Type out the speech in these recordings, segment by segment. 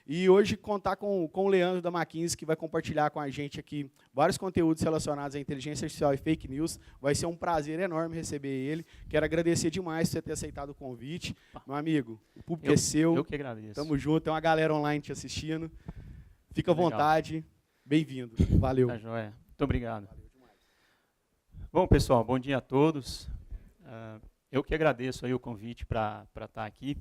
E hoje contar com o Leandro da McKinsey, que vai compartilhar com a gente aqui vários conteúdos relacionados à inteligência artificial e fake news. Vai ser um prazer enorme receber ele. Quero agradecer demais por você ter aceitado o convite. Meu amigo, o público é seu. Eu que agradeço. Tamo junto, tem uma galera online te assistindo. Fica à Legal. vontade. Bem-vindo. Valeu. Tá joia. Muito obrigado. Bom, pessoal, bom dia a todos. Eu que agradeço aí o convite para estar aqui.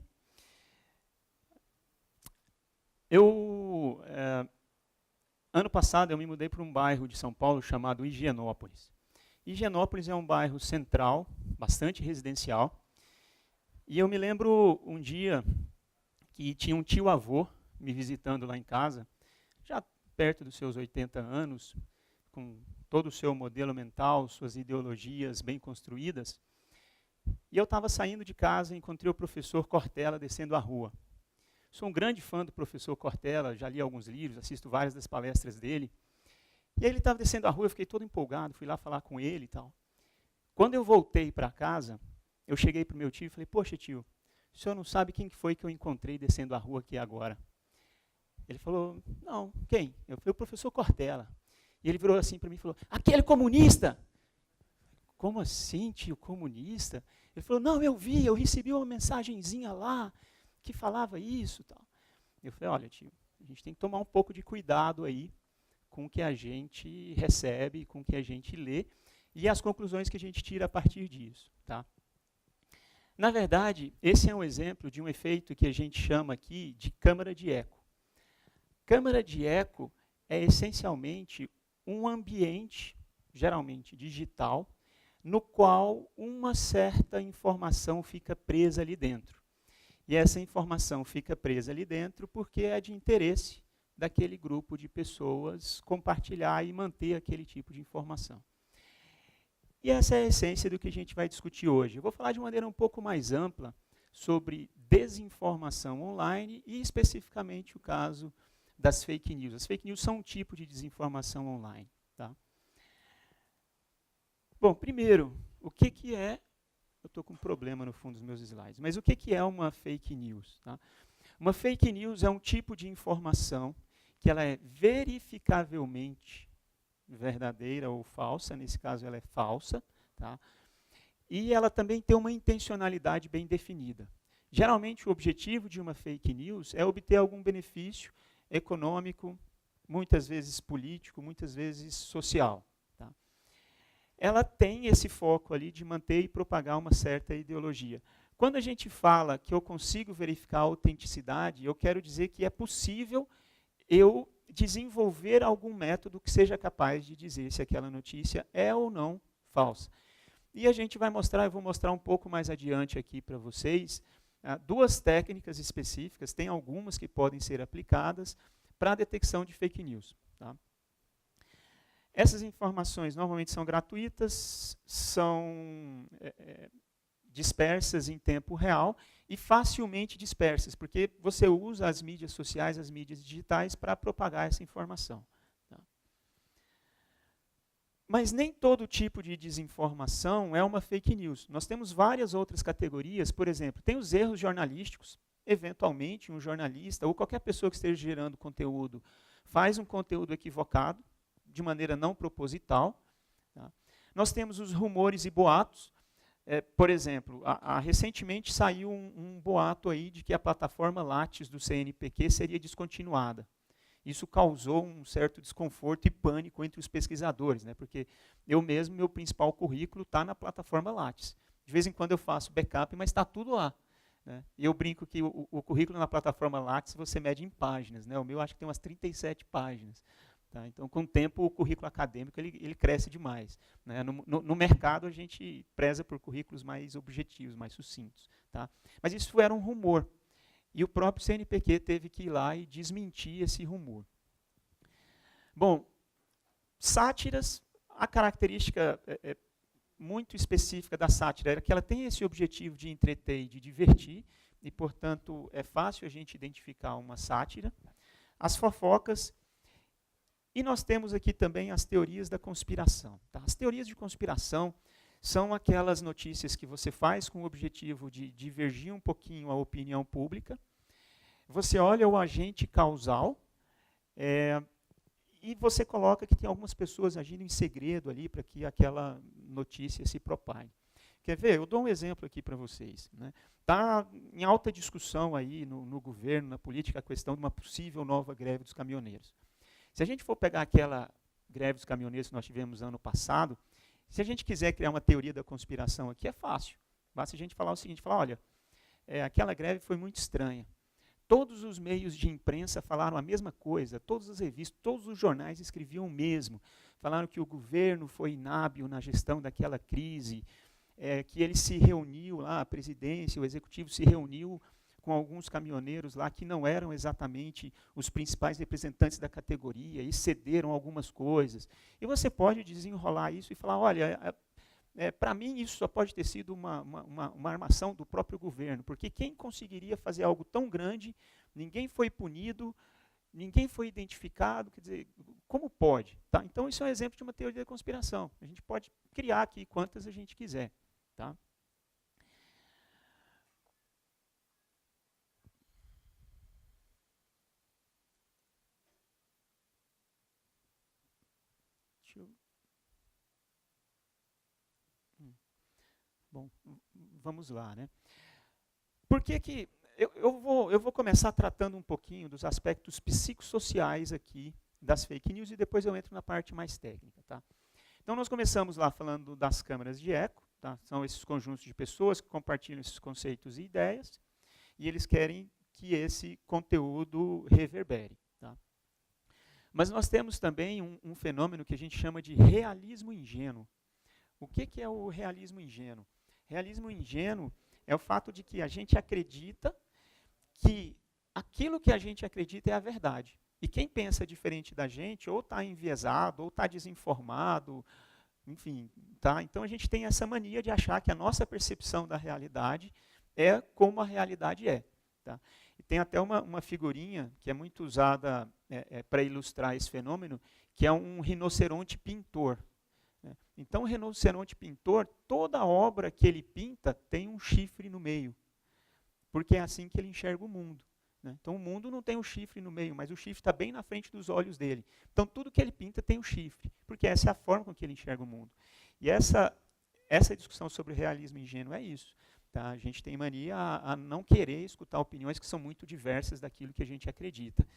Ano passado eu me mudei para um bairro de São Paulo chamado Higienópolis. Higienópolis é um bairro central, bastante residencial. E eu me lembro um dia que tinha um tio-avô me visitando lá em casa, já perto dos seus 80 anos, com todo o seu modelo mental, suas ideologias bem construídas. E eu estava saindo de casa e encontrei o professor Cortella descendo a rua. Sou um grande fã do professor Cortella, já li alguns livros, assisto várias das palestras dele. E aí ele estava descendo a rua, eu fiquei todo empolgado, fui lá falar com ele e tal. Quando eu voltei para casa, eu cheguei para o meu tio e falei, poxa tio, o senhor não sabe quem foi que eu encontrei descendo a rua aqui agora? Ele falou, não, quem? Eu falei, o professor Cortella. E ele virou assim para mim e falou, aquele comunista! Como assim, tio, comunista? Ele falou, não, eu recebi uma mensagenzinha lá, que falava isso, tal. Eu falei, olha tio, a gente tem que tomar um pouco de cuidado aí com o que a gente recebe, com o que a gente lê e as conclusões que a gente tira a partir disso, tá? Na verdade, esse é um exemplo de um efeito que a gente chama aqui de câmara de eco. Câmara de eco é essencialmente um ambiente, geralmente digital, no qual uma certa informação fica presa ali dentro. E essa informação fica presa ali dentro porque é de interesse daquele grupo de pessoas compartilhar e manter aquele tipo de informação. E essa é a essência do que a gente vai discutir hoje. Eu vou falar de maneira um pouco mais ampla sobre desinformação online e especificamente o caso das fake news. As fake news são um tipo de desinformação online. Tá? Bom, primeiro, o que é... Eu estou com um problema no fundo dos meus slides. Mas o que é uma fake news? Tá? Uma fake news é um tipo de informação que ela é verificavelmente verdadeira ou falsa. Nesse caso, ela é falsa. Tá? E ela também tem uma intencionalidade bem definida. Geralmente, o objetivo de uma fake news é obter algum benefício econômico, muitas vezes político, muitas vezes social. Ela tem esse foco ali de manter e propagar uma certa ideologia. Quando a gente fala que eu consigo verificar a autenticidade, eu quero dizer que é possível eu desenvolver algum método que seja capaz de dizer se aquela notícia é ou não falsa. E a gente vai mostrar, eu vou mostrar um pouco mais adiante aqui para vocês, duas técnicas específicas, tem algumas que podem ser aplicadas para a detecção de fake news. Tá? Essas informações normalmente são gratuitas, são dispersas em tempo real e facilmente dispersas, porque você usa as mídias sociais, as mídias digitais para propagar essa informação. Tá? Mas nem todo tipo de desinformação é uma fake news. Nós temos várias outras categorias, por exemplo, tem os erros jornalísticos. Eventualmente, um jornalista ou qualquer pessoa que esteja gerando conteúdo faz um conteúdo equivocado, de maneira não proposital. Tá? Nós temos os rumores e boatos. Por exemplo, recentemente saiu um boato aí de que a plataforma Lattes do CNPq seria descontinuada. Isso causou um certo desconforto e pânico entre os pesquisadores, né? Porque eu mesmo, meu principal currículo está na plataforma Lattes. De vez em quando eu faço backup, mas está tudo lá. Né? E eu brinco que o currículo na plataforma Lattes você mede em páginas. Né? O meu acho que tem umas 37 páginas. Tá? Então, com o tempo, o currículo acadêmico ele cresce demais. Né? No mercado, a gente preza por currículos mais objetivos, mais sucintos. Tá? Mas isso era um rumor. E o próprio CNPq teve que ir lá e desmentir esse rumor. Bom, sátiras, a característica muito específica da sátira era que ela tem esse objetivo de entreter e de divertir, e, portanto, é fácil a gente identificar uma sátira. As fofocas. E nós temos aqui também as teorias da conspiração. Tá? As teorias de conspiração são aquelas notícias que você faz com o objetivo de divergir um pouquinho a opinião pública. você olha o agente causal, e você coloca que tem algumas pessoas agindo em segredo ali para que aquela notícia se propague. Quer ver? Eu dou um exemplo aqui para vocês. Está em alta discussão aí no governo, na política, a questão de uma possível nova greve dos caminhoneiros. Se a gente for pegar aquela greve dos caminhoneiros que nós tivemos ano passado, se a gente quiser criar uma teoria da conspiração aqui, é fácil. Basta a gente falar o seguinte, falar, olha, aquela greve foi muito estranha. Todos os meios de imprensa falaram a mesma coisa, todas as revistas, todos os jornais escreviam o mesmo. Falaram que o governo foi inábil na gestão daquela crise, que ele se reuniu lá, a presidência, o executivo se reuniu com alguns caminhoneiros lá que não eram exatamente os principais representantes da categoria e cederam algumas coisas. E você pode desenrolar isso e falar, olha, para mim isso só pode ter sido uma armação do próprio governo, porque quem conseguiria fazer algo tão grande, ninguém foi punido, ninguém foi identificado, quer dizer, como pode? Tá? Então isso é um exemplo de uma teoria da conspiração. A gente pode criar aqui quantas a gente quiser. Tá? Bom, vamos lá, né? Por que eu vou começar tratando um pouquinho dos aspectos psicossociais aqui das fake news e depois eu entro na parte mais técnica, tá? Então nós começamos lá falando das câmaras de eco, tá? São esses conjuntos de pessoas que compartilham esses conceitos e ideias e eles querem que esse conteúdo reverbere, tá? Mas nós temos também um fenômeno que a gente chama de realismo ingênuo. O que é o realismo ingênuo? Realismo ingênuo é o fato de que a gente acredita que aquilo que a gente acredita é a verdade. E quem pensa diferente da gente ou está enviesado, ou está desinformado, enfim. Tá? Então a gente tem essa mania de achar que a nossa percepção da realidade é como a realidade é. Tá? E tem até uma figurinha que é muito usada para ilustrar esse fenômeno, que é um rinoceronte pintor. Então, o rinoceronte pintor, toda obra que ele pinta tem um chifre no meio, porque é assim que ele enxerga o mundo. Então, o mundo não tem um chifre no meio, mas o chifre está bem na frente dos olhos dele. Então, tudo que ele pinta tem um chifre, porque essa é a forma com que ele enxerga o mundo. E essa discussão sobre o realismo ingênuo é isso. Tá? A gente tem mania a não querer escutar opiniões que são muito diversas daquilo que a gente acredita.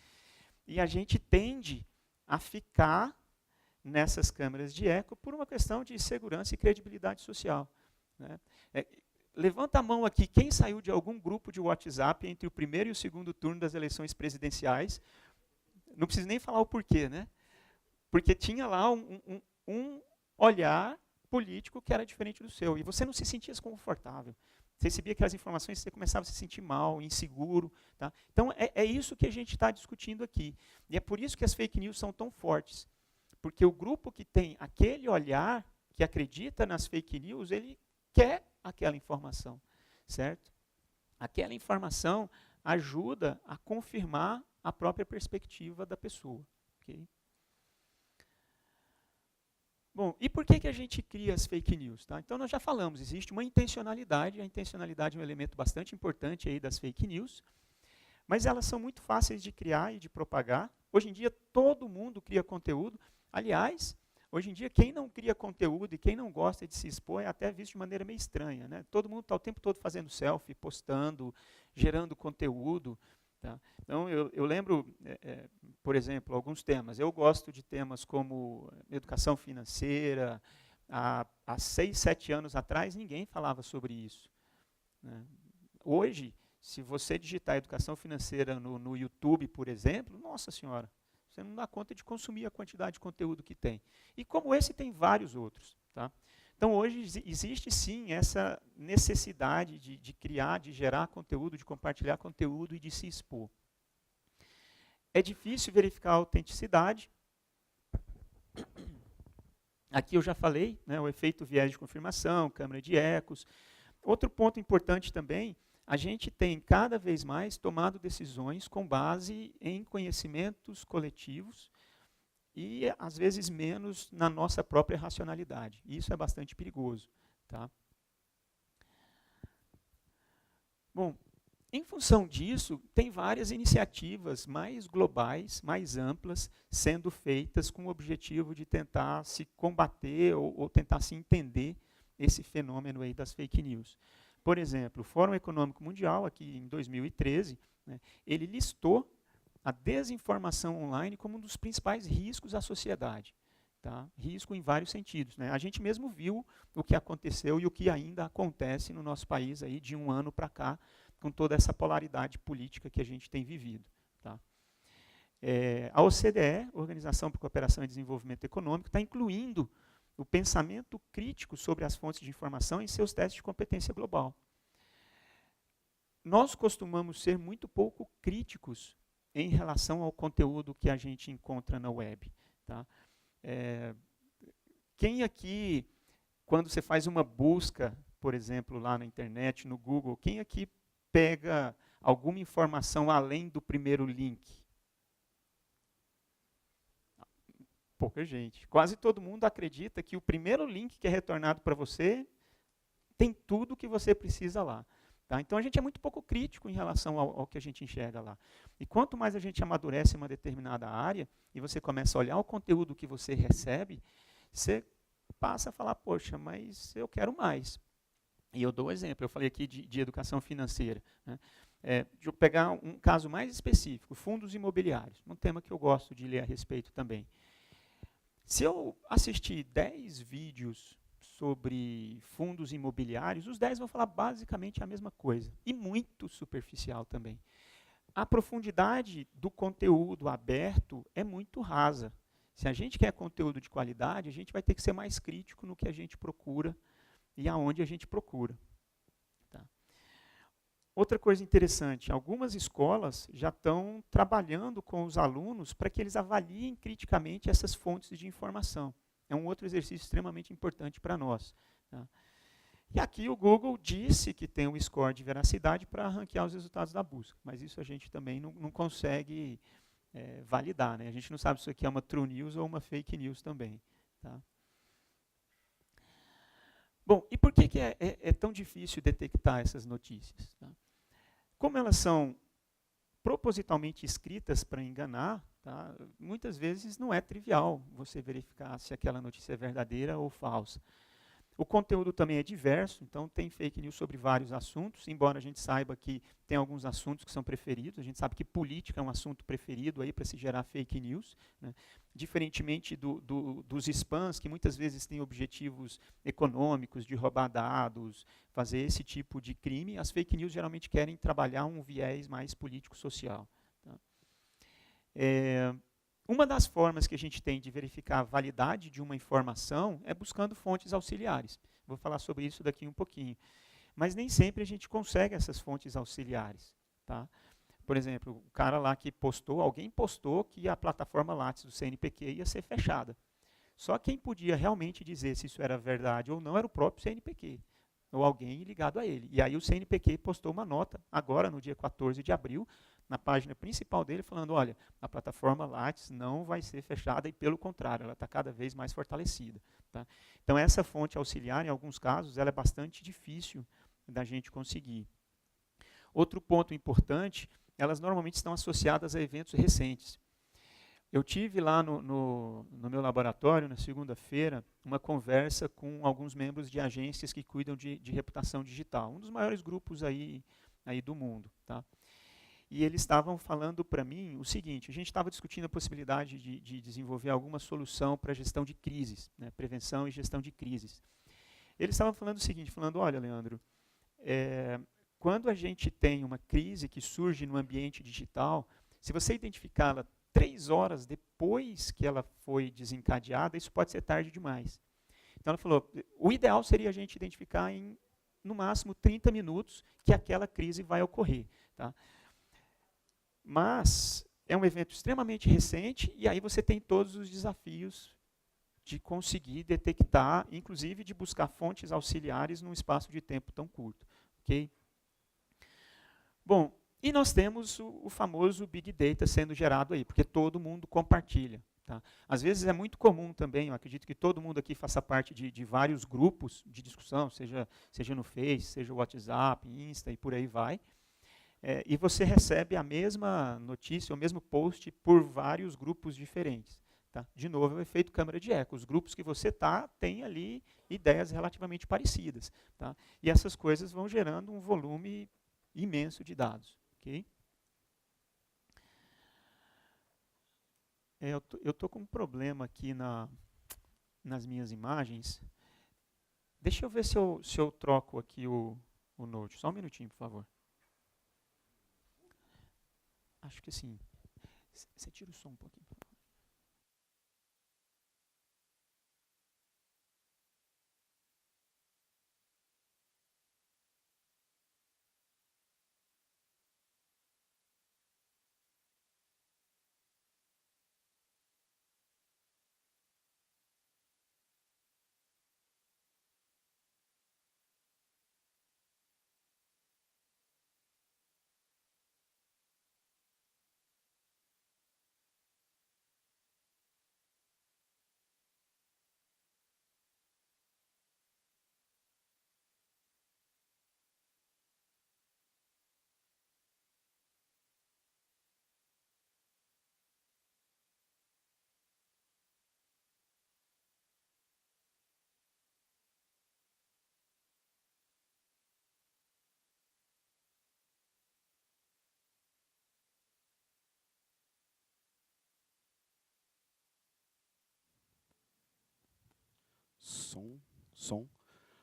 E a gente tende a ficar nessas câmeras de eco por uma questão de segurança e credibilidade social. Né? Levanta a mão aqui, quem saiu de algum grupo de WhatsApp entre o primeiro e o segundo turno das eleições presidenciais? Não preciso nem falar o porquê, né? Porque tinha lá um olhar político que era diferente do seu, e você não se sentia desconfortável. Você recebia aquelas informações e você começava a se sentir mal, inseguro. Tá? Então, é isso que a gente está discutindo aqui. E é por isso que as fake news são tão fortes. Porque o grupo que tem aquele olhar, que acredita nas fake news, ele quer aquela informação, certo? Aquela informação ajuda a confirmar a própria perspectiva da pessoa. Okay? Bom, e por que a gente cria as fake news? Tá? Então, nós já falamos, existe uma intencionalidade, a intencionalidade é um elemento bastante importante aí das fake news, mas elas são muito fáceis de criar e de propagar. Hoje em dia, todo mundo cria conteúdo. Aliás, hoje em dia, quem não cria conteúdo e quem não gosta de se expor é até visto de maneira meio estranha. Né? Todo mundo está o tempo todo fazendo selfie, postando, gerando conteúdo. Tá? Então, eu lembro, por exemplo, alguns temas. Eu gosto de temas como educação financeira. Há 6, 7 anos atrás, ninguém falava sobre isso. Né? Hoje, se você digitar educação financeira no YouTube, por exemplo, nossa senhora, você não dá conta de consumir a quantidade de conteúdo que tem. E como esse, tem vários outros. Tá? Então, hoje existe sim essa necessidade de criar, de gerar conteúdo, de compartilhar conteúdo e de se expor. É difícil verificar a autenticidade. Aqui eu já falei, né, o efeito viés de confirmação, câmara de ecos. Outro ponto importante também, a gente tem cada vez mais tomado decisões com base em conhecimentos coletivos e, às vezes, menos na nossa própria racionalidade. E isso é bastante perigoso. Tá? Bom, Em função disso, tem várias iniciativas mais globais, mais amplas, sendo feitas com o objetivo de tentar se combater ou tentar se entender esse fenômeno aí das fake news. Por exemplo, o Fórum Econômico Mundial, aqui em 2013, né, ele listou a desinformação online como um dos principais riscos à sociedade. Tá? Risco em vários sentidos. Né? A gente mesmo viu o que aconteceu e o que ainda acontece no nosso país aí de um ano para cá, com toda essa polaridade política que a gente tem vivido. Tá? A OCDE, Organização para a Cooperação e Desenvolvimento Econômico, está incluindo o pensamento crítico sobre as fontes de informação em seus testes de competência global. Nós costumamos ser muito pouco críticos em relação ao conteúdo que a gente encontra na web. Tá? Quem aqui, quando você faz uma busca, por exemplo, lá na internet, no Google, quem aqui pega alguma informação além do primeiro link? Pouca gente. Quase todo mundo acredita que o primeiro link que é retornado para você tem tudo o que você precisa lá. Tá? Então a gente é muito pouco crítico em relação ao que a gente enxerga lá. E quanto mais a gente amadurece em uma determinada área e você começa a olhar o conteúdo que você recebe, você passa a falar, poxa, mas eu quero mais. E eu dou um exemplo, eu falei aqui de educação financeira. Né? Deixa eu pegar um caso mais específico, fundos imobiliários, um tema que eu gosto de ler a respeito também. Se eu assistir 10 vídeos sobre fundos imobiliários, os 10 vão falar basicamente a mesma coisa, e muito superficial também. A profundidade do conteúdo aberto é muito rasa. Se a gente quer conteúdo de qualidade, a gente vai ter que ser mais crítico no que a gente procura e aonde a gente procura. Tá? Outra coisa interessante, algumas escolas já estão trabalhando com os alunos para que eles avaliem criticamente essas fontes de informação. É um outro exercício extremamente importante para nós. Tá? E aqui o Google disse que tem um score de veracidade para ranquear os resultados da busca, mas isso a gente também não consegue validar. Né? A gente não sabe se isso aqui é uma true news ou uma fake news também. Tá? Bom, e por que é tão difícil detectar essas notícias? Tá? Como elas são propositalmente escritas para enganar, tá? Muitas vezes não é trivial você verificar se aquela notícia é verdadeira ou falsa. O conteúdo também é diverso, então tem fake news sobre vários assuntos, embora a gente saiba que tem alguns assuntos que são preferidos, a gente sabe que política é um assunto preferido aí para se gerar fake news, né? Diferentemente dos spams, que muitas vezes têm objetivos econômicos, de roubar dados, fazer esse tipo de crime, as fake news geralmente querem trabalhar um viés mais político-social. Tá? Uma das formas que a gente tem de verificar a validade de uma informação é buscando fontes auxiliares. Vou falar sobre isso daqui um pouquinho. Mas nem sempre a gente consegue essas fontes auxiliares. Tá? Por exemplo, o cara lá que postou, alguém postou que a plataforma Lattes do CNPq ia ser fechada. Só quem podia realmente dizer se isso era verdade ou não era o próprio CNPq, ou alguém ligado a ele. E aí o CNPq postou uma nota, agora no dia 14 de abril, na página principal dele, falando, olha, a plataforma Lattes não vai ser fechada e, pelo contrário, ela está cada vez mais fortalecida. Tá? Então, essa fonte auxiliar, em alguns casos, ela é bastante difícil da gente conseguir. Outro ponto importante, elas normalmente estão associadas a eventos recentes. Eu tive lá no meu laboratório, na segunda-feira, uma conversa com alguns membros de agências que cuidam de reputação digital, um dos maiores grupos aí do mundo. Tá? E eles estavam falando para mim o seguinte, a gente estava discutindo a possibilidade de desenvolver alguma solução para gestão de crises, né, prevenção e gestão de crises. Eles estavam falando o seguinte, falando, olha, Leandro, quando a gente tem uma crise que surge no ambiente digital, se você identificá-la 3 horas depois que ela foi desencadeada, isso pode ser tarde demais. Então ela falou, o ideal seria a gente identificar em, no máximo, 30 minutos que aquela crise vai ocorrer. Tá? Mas é um evento extremamente recente e aí você tem todos os desafios de conseguir detectar, inclusive de buscar fontes auxiliares num espaço de tempo tão curto. Okay? Bom, e nós temos o famoso Big Data sendo gerado aí, porque todo mundo compartilha. Tá? Às vezes é muito comum também, eu acredito que todo mundo aqui faça parte de vários grupos de discussão, seja no Face, seja o WhatsApp, Insta e por aí vai. e você recebe a mesma notícia, o mesmo post por vários grupos diferentes. Tá? De novo, é o efeito câmara de eco. Os grupos que você está têm ali ideias relativamente parecidas. Tá? E essas coisas vão gerando um volume imenso de dados. Okay? Eu estou com um problema aqui nas minhas imagens. Deixa eu ver se eu troco aqui o Note. Só um minutinho, por favor. Acho que sim. Você tira o som um pouquinho, por favor. Som.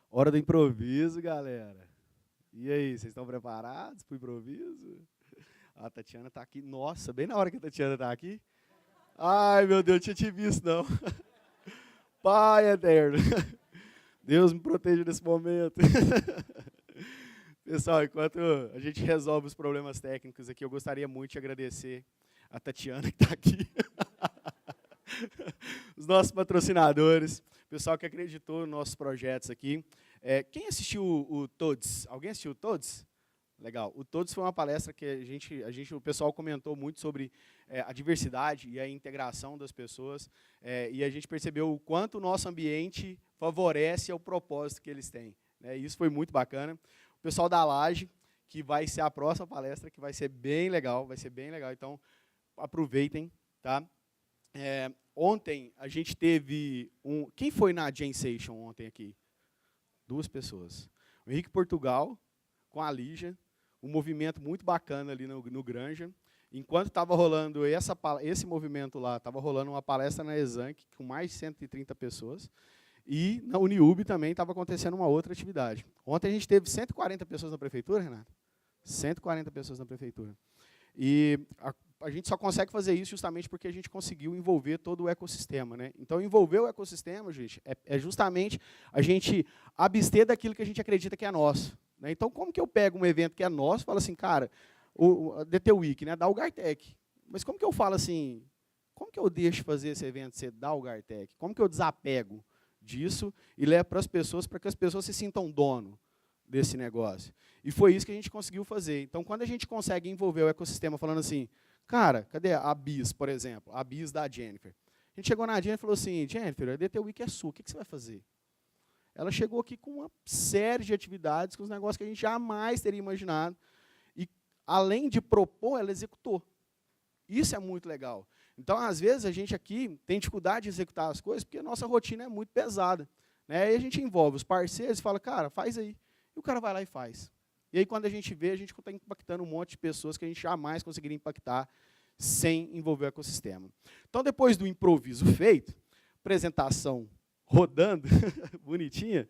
Hora do improviso, galera. E aí, vocês estão preparados para o improviso? A Tatiana está aqui. Nossa, bem na hora que a Tatiana está aqui. Ai, meu Deus, eu tinha te visto, não. Pai eterno. Deus me proteja nesse momento. Pessoal, enquanto a gente resolve os problemas técnicos aqui, eu gostaria muito de agradecer a Tatiana que está aqui. Os nossos patrocinadores, o pessoal que acreditou nos nossos projetos aqui. Quem assistiu o Todos? Alguém assistiu o Todos? Legal. O Todos foi uma palestra que o pessoal comentou muito sobre a diversidade e a integração das pessoas, e a gente percebeu o quanto o nosso ambiente favorece ao propósito que eles têm. Né? E isso foi muito bacana. O pessoal da Laje, que vai ser a próxima palestra, que vai ser bem legal, então aproveitem, tá? Ontem a gente teve quem foi na Jam Session ontem aqui? 2 pessoas. O Henrique Portugal, com a Lígia, um movimento muito bacana ali no Granja. Enquanto estava rolando esse movimento lá, estava rolando uma palestra na Exanc, com mais de 130 pessoas, e na Uniub também estava acontecendo uma outra atividade. Ontem a gente teve 140 pessoas na prefeitura, Renato? 140 pessoas na prefeitura. E a gente só consegue fazer isso justamente porque a gente conseguiu envolver todo o ecossistema. Né? Então, envolver o ecossistema, gente, é justamente a gente abster daquilo que a gente acredita que é nosso. Né? Então, como que eu pego um evento que é nosso e falo assim, cara, a DT Week, né, da Algartec, mas como que eu falo assim, como que eu deixo fazer esse evento ser da Algartec? Como que eu desapego disso e levo para as pessoas, para que as pessoas se sintam dono desse negócio? E foi isso que a gente conseguiu fazer. Então, quando a gente consegue envolver o ecossistema falando assim, cara, cadê a Bis, por exemplo? A Bis da Jennifer. A gente chegou na Jennifer e falou assim, Jennifer, a DT Week é sua, o que você vai fazer? Ela chegou aqui com uma série de atividades, com os negócios que a gente jamais teria imaginado. E, além de propor, ela executou. Isso é muito legal. Então, às vezes, a gente aqui tem dificuldade de executar as coisas porque a nossa rotina é muito pesada. Né? Aí a gente envolve os parceiros e fala, cara, faz aí. E o cara vai lá e faz. E aí, quando a gente vê, a gente está impactando um monte de pessoas que a gente jamais conseguiria impactar sem envolver o ecossistema. Então, depois do improviso feito, apresentação rodando, bonitinha,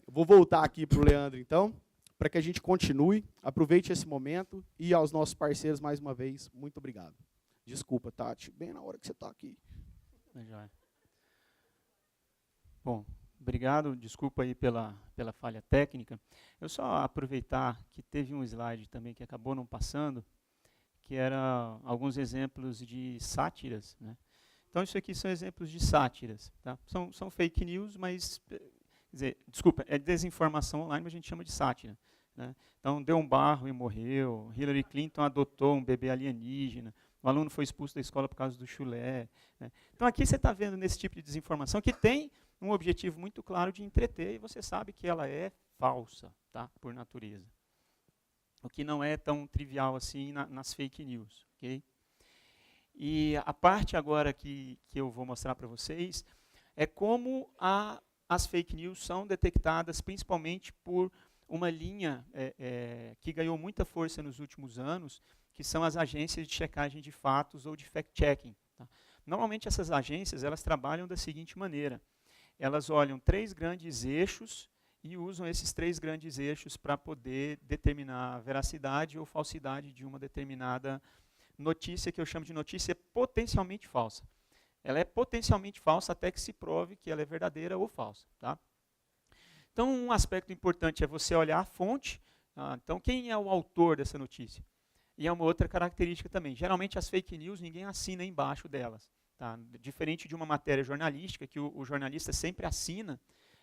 vou voltar aqui para o Leandro, então, para que a gente continue. Aproveite esse momento e aos nossos parceiros, mais uma vez, muito obrigado. Desculpa, Tati, bem na hora que você está aqui. Bom, obrigado, desculpa aí pela falha técnica. Eu só aproveitar que teve um slide também que acabou não passando, que era alguns exemplos de sátiras. Né? Então, isso aqui são exemplos de sátiras. Tá? São fake news, mas, quer dizer, desculpa, é desinformação online, mas a gente chama de sátira. Né? Então, deu um barro e morreu, Hillary Clinton adotou um bebê alienígena, o aluno foi expulso da escola por causa do chulé. Né? Então, aqui você está vendo nesse tipo de desinformação que tem um objetivo muito claro de entreter, e você sabe que ela é falsa, tá? Por natureza. o que não é tão trivial assim nas fake news. Okay? E a parte agora que eu vou mostrar para vocês é como as fake news são detectadas principalmente por uma linha que ganhou muita força nos últimos anos, que são as agências de checagem de fatos ou de fact-checking. Tá? Normalmente essas agências elas trabalham da seguinte maneira: elas olham 3 grandes eixos e usam esses 3 grandes eixos para poder determinar a veracidade ou falsidade de uma determinada notícia, que eu chamo de notícia potencialmente falsa. Ela é potencialmente falsa até que se prove que ela é verdadeira ou falsa. Tá? Então, um aspecto importante é você olhar a fonte. Então, quem é o autor dessa notícia? E é uma outra característica também. Geralmente, as fake news, ninguém assina embaixo delas. Tá? Diferente de uma matéria jornalística, que o jornalista sempre assina,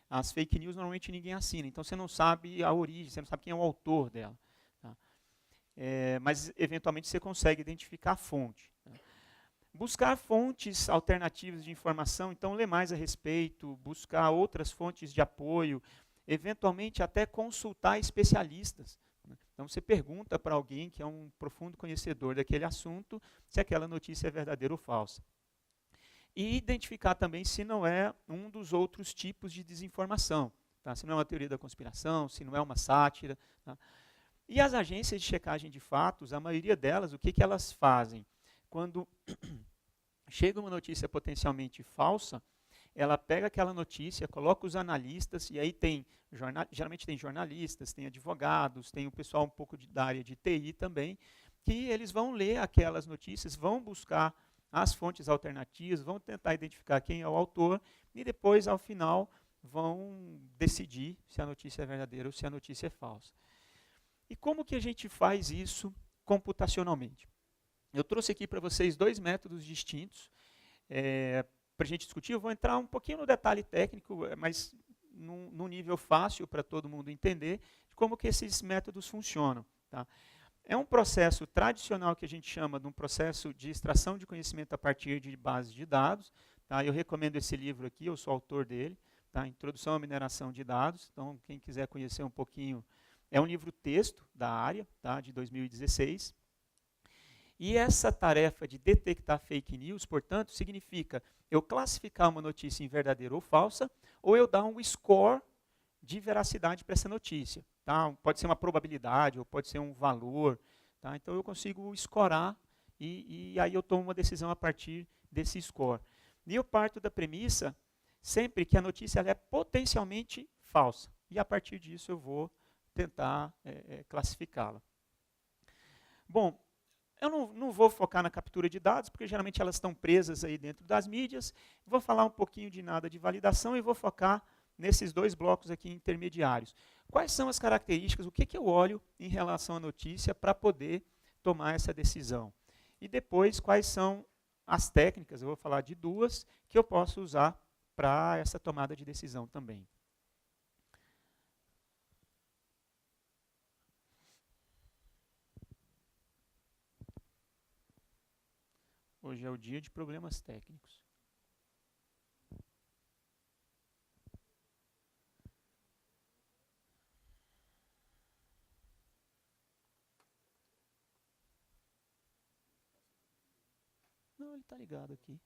as fake news, normalmente, ninguém assina. Então, você não sabe a origem, você não sabe quem é o autor dela. Tá? Mas, eventualmente, você consegue identificar a fonte. Tá? Buscar fontes alternativas de informação, então ler mais a respeito, buscar outras fontes de apoio, eventualmente até consultar especialistas. Né? Então você pergunta para alguém que é um profundo conhecedor daquele assunto se aquela notícia é verdadeira ou falsa. E identificar também se não é um dos outros tipos de desinformação, tá? Se não é uma teoria da conspiração, se não é uma sátira. Tá? E as agências de checagem de fatos, a maioria delas, o que elas fazem? Quando chega uma notícia potencialmente falsa, ela pega aquela notícia, coloca os analistas, e aí geralmente tem jornalistas, tem advogados, tem o pessoal um pouco da área de TI também, que eles vão ler aquelas notícias, vão buscar as fontes alternativas, vão tentar identificar quem é o autor, e depois, ao final, vão decidir se a notícia é verdadeira ou se a notícia é falsa. E como que a gente faz isso computacionalmente? Eu trouxe aqui para vocês 2 métodos distintos para a gente discutir. Eu vou entrar um pouquinho no detalhe técnico, mas num nível fácil para todo mundo entender de como que esses métodos funcionam. Tá? É um processo tradicional que a gente chama de um processo de extração de conhecimento a partir de bases de dados. Tá? Eu recomendo esse livro aqui, eu sou autor dele, tá? Introdução à Mineração de Dados. Então, quem quiser conhecer um pouquinho, é um livro-texto da área, tá? De 2016. E essa tarefa de detectar fake news, portanto, significa eu classificar uma notícia em verdadeira ou falsa, ou eu dar um score de veracidade para essa notícia. Tá? Pode ser uma probabilidade, ou pode ser um valor. Tá? Então, eu consigo scorar e aí eu tomo uma decisão a partir desse score. E eu parto da premissa sempre que a notícia ela é potencialmente falsa. E a partir disso eu vou tentar classificá-la. Bom, eu não vou focar na captura de dados, porque geralmente elas estão presas aí dentro das mídias. Vou falar um pouquinho de nada de validação e vou focar nesses 2 blocos aqui intermediários. Quais são as características, o que eu olho em relação à notícia para poder tomar essa decisão? E depois, quais são as técnicas, eu vou falar de 2, que eu posso usar para essa tomada de decisão também. Hoje é o dia de problemas técnicos. Não, ele está ligado aqui.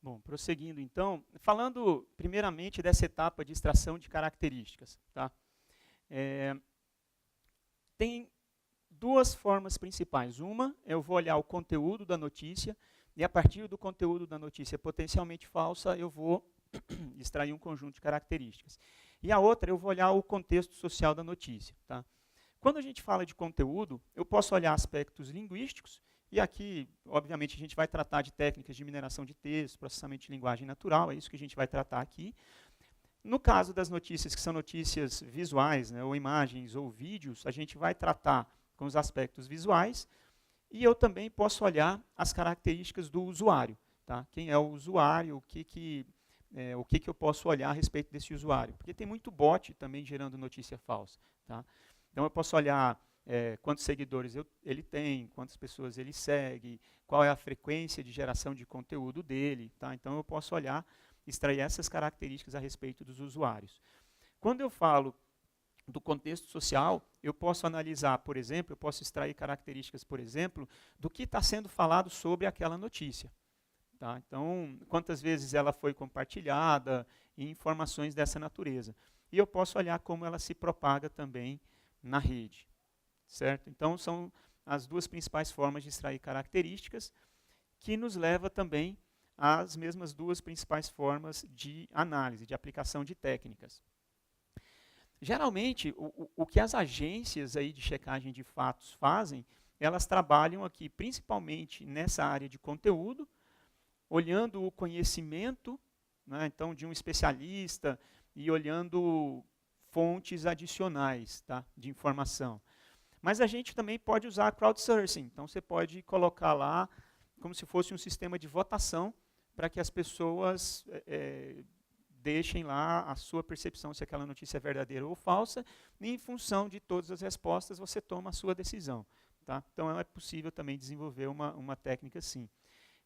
Bom, prosseguindo então, falando primeiramente dessa etapa de extração de características. Tá? Tem 2 formas principais. Uma, eu vou olhar o conteúdo da notícia, e a partir do conteúdo da notícia potencialmente falsa, eu vou extrair um conjunto de características. E a outra, eu vou olhar o contexto social da notícia. Tá? Quando a gente fala de conteúdo, eu posso olhar aspectos linguísticos E aqui, obviamente, a gente vai tratar de técnicas de mineração de texto, processamento de linguagem natural, é isso que a gente vai tratar aqui. No caso das notícias que são notícias visuais, né, ou imagens ou vídeos, a gente vai tratar com os aspectos visuais, e eu também posso olhar as características do usuário. Tá? Quem é o usuário, o que eu posso olhar a respeito desse usuário. Porque tem muito bot também gerando notícia falsa. Tá? Então eu posso olhar quantos seguidores ele tem, quantas pessoas ele segue, qual é a frequência de geração de conteúdo dele. Tá? Então eu posso olhar, extrair essas características a respeito dos usuários. Quando eu falo do contexto social, eu posso analisar, por exemplo, eu posso extrair características, por exemplo, do que está sendo falado sobre aquela notícia. Tá? Então, quantas vezes ela foi compartilhada e informações dessa natureza. E eu posso olhar como ela se propaga também na rede. Certo? Então, são as duas principais formas de extrair características, que nos leva também às mesmas duas principais formas de análise, de aplicação de técnicas. Geralmente, o que as agências aí de checagem de fatos fazem, elas trabalham aqui principalmente nessa área de conteúdo, olhando o conhecimento, né, então, de um especialista e olhando fontes adicionais, tá, de informação. Mas a gente também pode usar crowdsourcing. Então, você pode colocar lá como se fosse um sistema de votação para que as pessoas deixem lá a sua percepção se aquela notícia é verdadeira ou falsa, e em função de todas as respostas, você toma a sua decisão. Tá? Então, é possível também desenvolver uma técnica assim.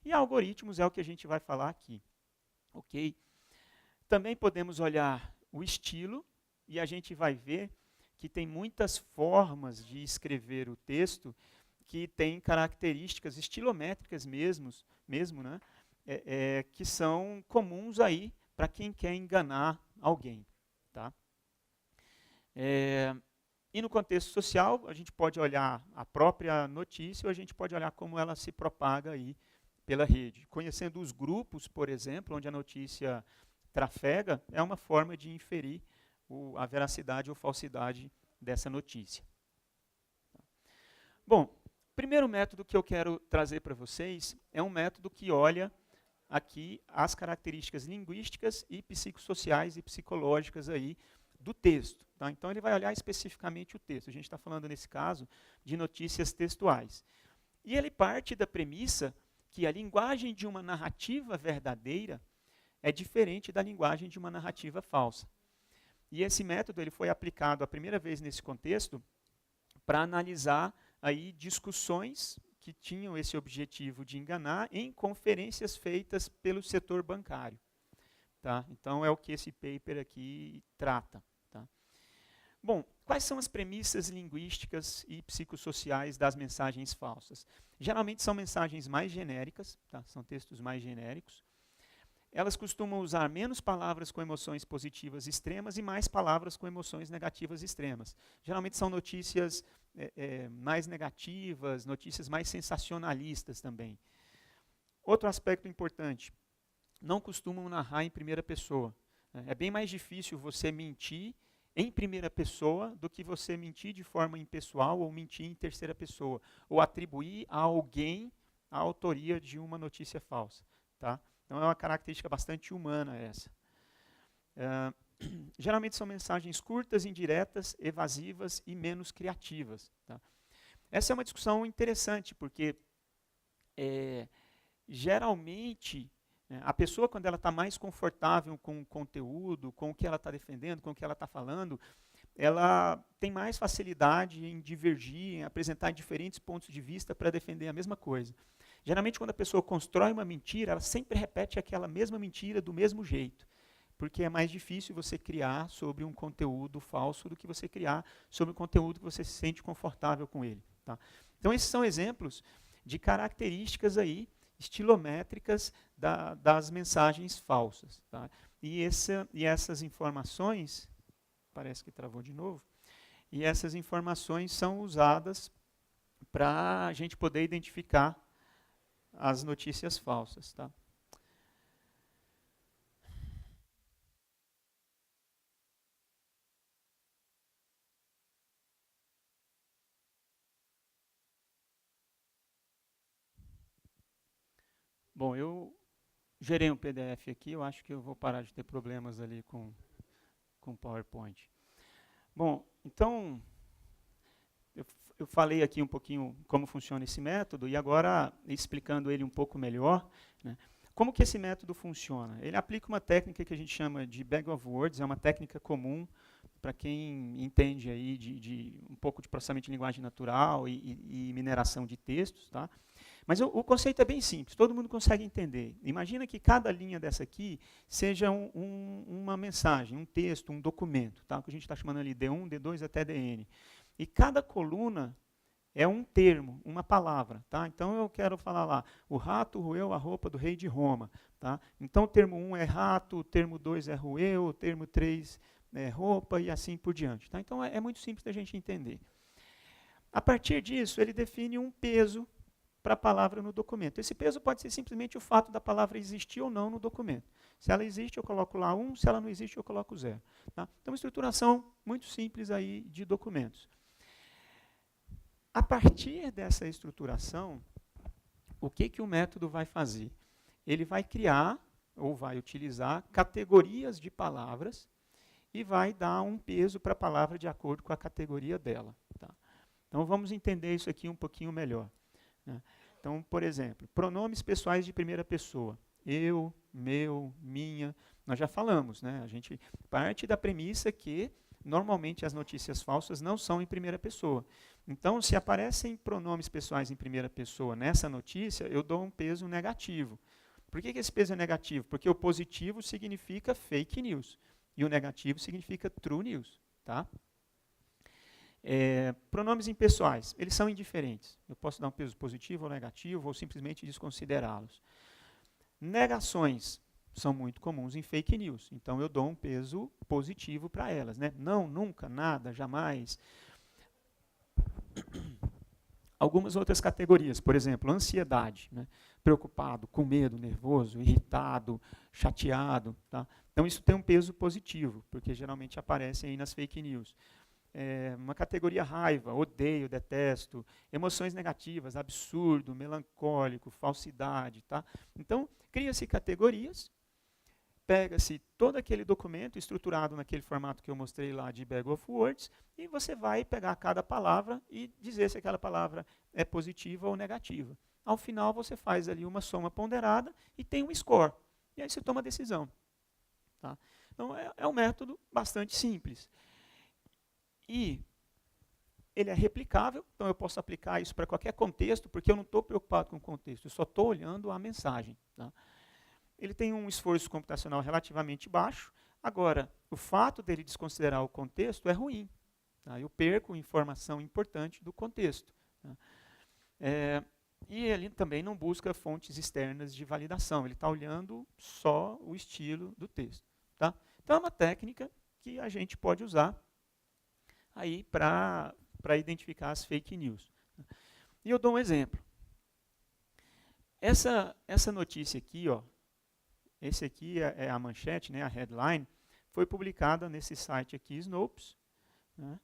E algoritmos é o que a gente vai falar aqui. Ok? Também podemos olhar o estilo, e a gente vai ver que tem muitas formas de escrever o texto que têm características estilométricas mesmo, né? Que são comuns aí para quem quer enganar alguém. Tá? E no contexto social, a gente pode olhar a própria notícia ou a gente pode olhar como ela se propaga aí pela rede. Conhecendo os grupos, por exemplo, onde a notícia trafega, é uma forma de inferir a veracidade ou falsidade dessa notícia. Bom, primeiro método que eu quero trazer para vocês é um método que olha aqui as características linguísticas e psicossociais e psicológicas aí do texto. Tá? Então, ele vai olhar especificamente o texto. A gente está falando, nesse caso, de notícias textuais. E ele parte da premissa que a linguagem de uma narrativa verdadeira é diferente da linguagem de uma narrativa falsa. E esse método ele foi aplicado a primeira vez nesse contexto para analisar aí discussões que tinham esse objetivo de enganar em conferências feitas pelo setor bancário. Tá? Então, é o que esse paper aqui trata. Tá? Bom, quais são as premissas linguísticas e psicossociais das mensagens falsas? Geralmente são mensagens mais genéricas, tá? São textos mais genéricos. Elas costumam usar menos palavras com emoções positivas extremas e mais palavras com emoções negativas extremas. Geralmente são notícias mais negativas, notícias mais sensacionalistas também. Outro aspecto importante, não costumam narrar em primeira pessoa. É bem mais difícil você mentir em primeira pessoa do que você mentir de forma impessoal ou mentir em terceira pessoa, ou atribuir a alguém a autoria de uma notícia falsa. Tá? Então, é uma característica bastante humana essa. Geralmente são mensagens curtas, indiretas, evasivas e menos criativas. Tá? Essa é uma discussão interessante, porque geralmente a pessoa, quando ela está mais confortável com o conteúdo, com o que ela está defendendo, com o que ela está falando, ela tem mais facilidade em divergir, em apresentar diferentes pontos de vista para defender a mesma coisa. Geralmente, quando a pessoa constrói uma mentira, ela sempre repete aquela mesma mentira do mesmo jeito, porque é mais difícil você criar sobre um conteúdo falso do que você criar sobre um conteúdo que você se sente confortável com ele. Tá? Então, esses são exemplos de características aí estilométricas das mensagens falsas. Tá? E essas informações, parece que travou de novo, e essas informações são usadas para a gente poder identificar as notícias falsas. Tá? Bom, eu gerei um PDF aqui, eu acho que eu vou parar de ter problemas ali com o PowerPoint. Bom, então, eu falei aqui um pouquinho como funciona esse método, e agora, explicando ele um pouco melhor, né, como que esse método funciona? Ele aplica uma técnica que a gente chama de bag of words, é uma técnica comum para quem entende aí de um pouco de processamento de linguagem natural e mineração de textos, tá? Mas o conceito é bem simples, todo mundo consegue entender. Imagina que cada linha dessa aqui seja uma mensagem, um texto, um documento, tá? Que a gente está chamando ali D1, D2 até DN. E cada coluna é um termo, uma palavra. Tá? Então eu quero falar lá, o rato roeu a roupa do rei de Roma. Tá? Então o termo 1 é rato, o termo 2 é roeu, o termo 3 é roupa e assim por diante. Tá? Então é muito simples da gente entender. A partir disso, ele define um peso para a palavra no documento. Esse peso pode ser simplesmente o fato da palavra existir ou não no documento. Se ela existe, eu coloco lá 1, se ela não existe, eu coloco 0. Tá? Então, uma estruturação muito simples aí de documentos. A partir dessa estruturação, o que o método vai fazer? Ele vai criar, ou vai utilizar, categorias de palavras e vai dar um peso para a palavra de acordo com a categoria dela. Tá? Então, vamos entender isso aqui um pouquinho melhor. Né? Então, por exemplo, pronomes pessoais de primeira pessoa. Eu, meu, minha. Nós já falamos, né? A gente parte da premissa que, normalmente, as notícias falsas não são em primeira pessoa. Então, se aparecem pronomes pessoais em primeira pessoa nessa notícia, eu dou um peso negativo. Por que esse peso é negativo? Porque o positivo significa fake news e o negativo significa true news. Tá? Pronomes impessoais, eles são indiferentes. Eu posso dar um peso positivo ou negativo ou simplesmente desconsiderá-los. Negações são muito comuns em fake news, então eu dou um peso positivo para elas. Né? Não, nunca, nada, jamais. Algumas outras categorias, por exemplo, ansiedade, né? Preocupado, com medo, nervoso, irritado, chateado. Tá? Então isso tem um peso positivo, porque geralmente aparece aí nas fake news. Uma categoria raiva, odeio, detesto, emoções negativas, absurdo, melancólico, falsidade. Tá? Então, cria-se categorias, pega-se todo aquele documento estruturado naquele formato que eu mostrei lá de bag of words, e você vai pegar cada palavra e dizer se aquela palavra é positiva ou negativa. Ao final, você faz ali uma soma ponderada e tem um score. E aí você toma a decisão. Tá? Então, é um método bastante simples. E ele é replicável, então eu posso aplicar isso para qualquer contexto, porque eu não estou preocupado com o contexto, eu só estou olhando a mensagem. Tá? Ele tem um esforço computacional relativamente baixo. Agora, o fato dele desconsiderar o contexto é ruim. Tá? Eu perco informação importante do contexto. Tá? E ele também não busca fontes externas de validação. Ele está olhando só o estilo do texto. Tá? Então, é uma técnica que a gente pode usar aí para identificar as fake news. E eu dou um exemplo. Essa notícia aqui, ó, esse aqui é a manchete, né, a headline, foi publicada nesse site aqui, Snopes. Né,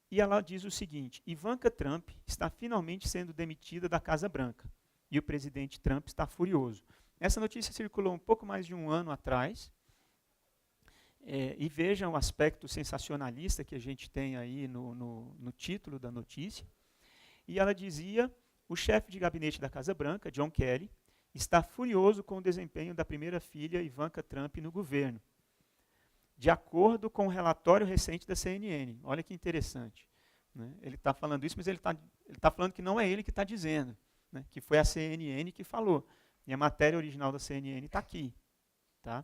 e ela diz o seguinte: Ivanka Trump está finalmente sendo demitida da Casa Branca. E o presidente Trump está furioso. Essa notícia circulou um pouco mais de um ano atrás. E vejam o aspecto sensacionalista que a gente tem aí no título da notícia. E ela dizia: o chefe de gabinete da Casa Branca, John Kelly, está furioso com o desempenho da primeira filha, Ivanka Trump, no governo. De acordo com o relatório recente da CNN. Olha que interessante. Né? Ele está falando isso, mas ele tá falando que não é ele que está dizendo. Né? Que foi a CNN que falou. E a matéria original da CNN está aqui. Tá?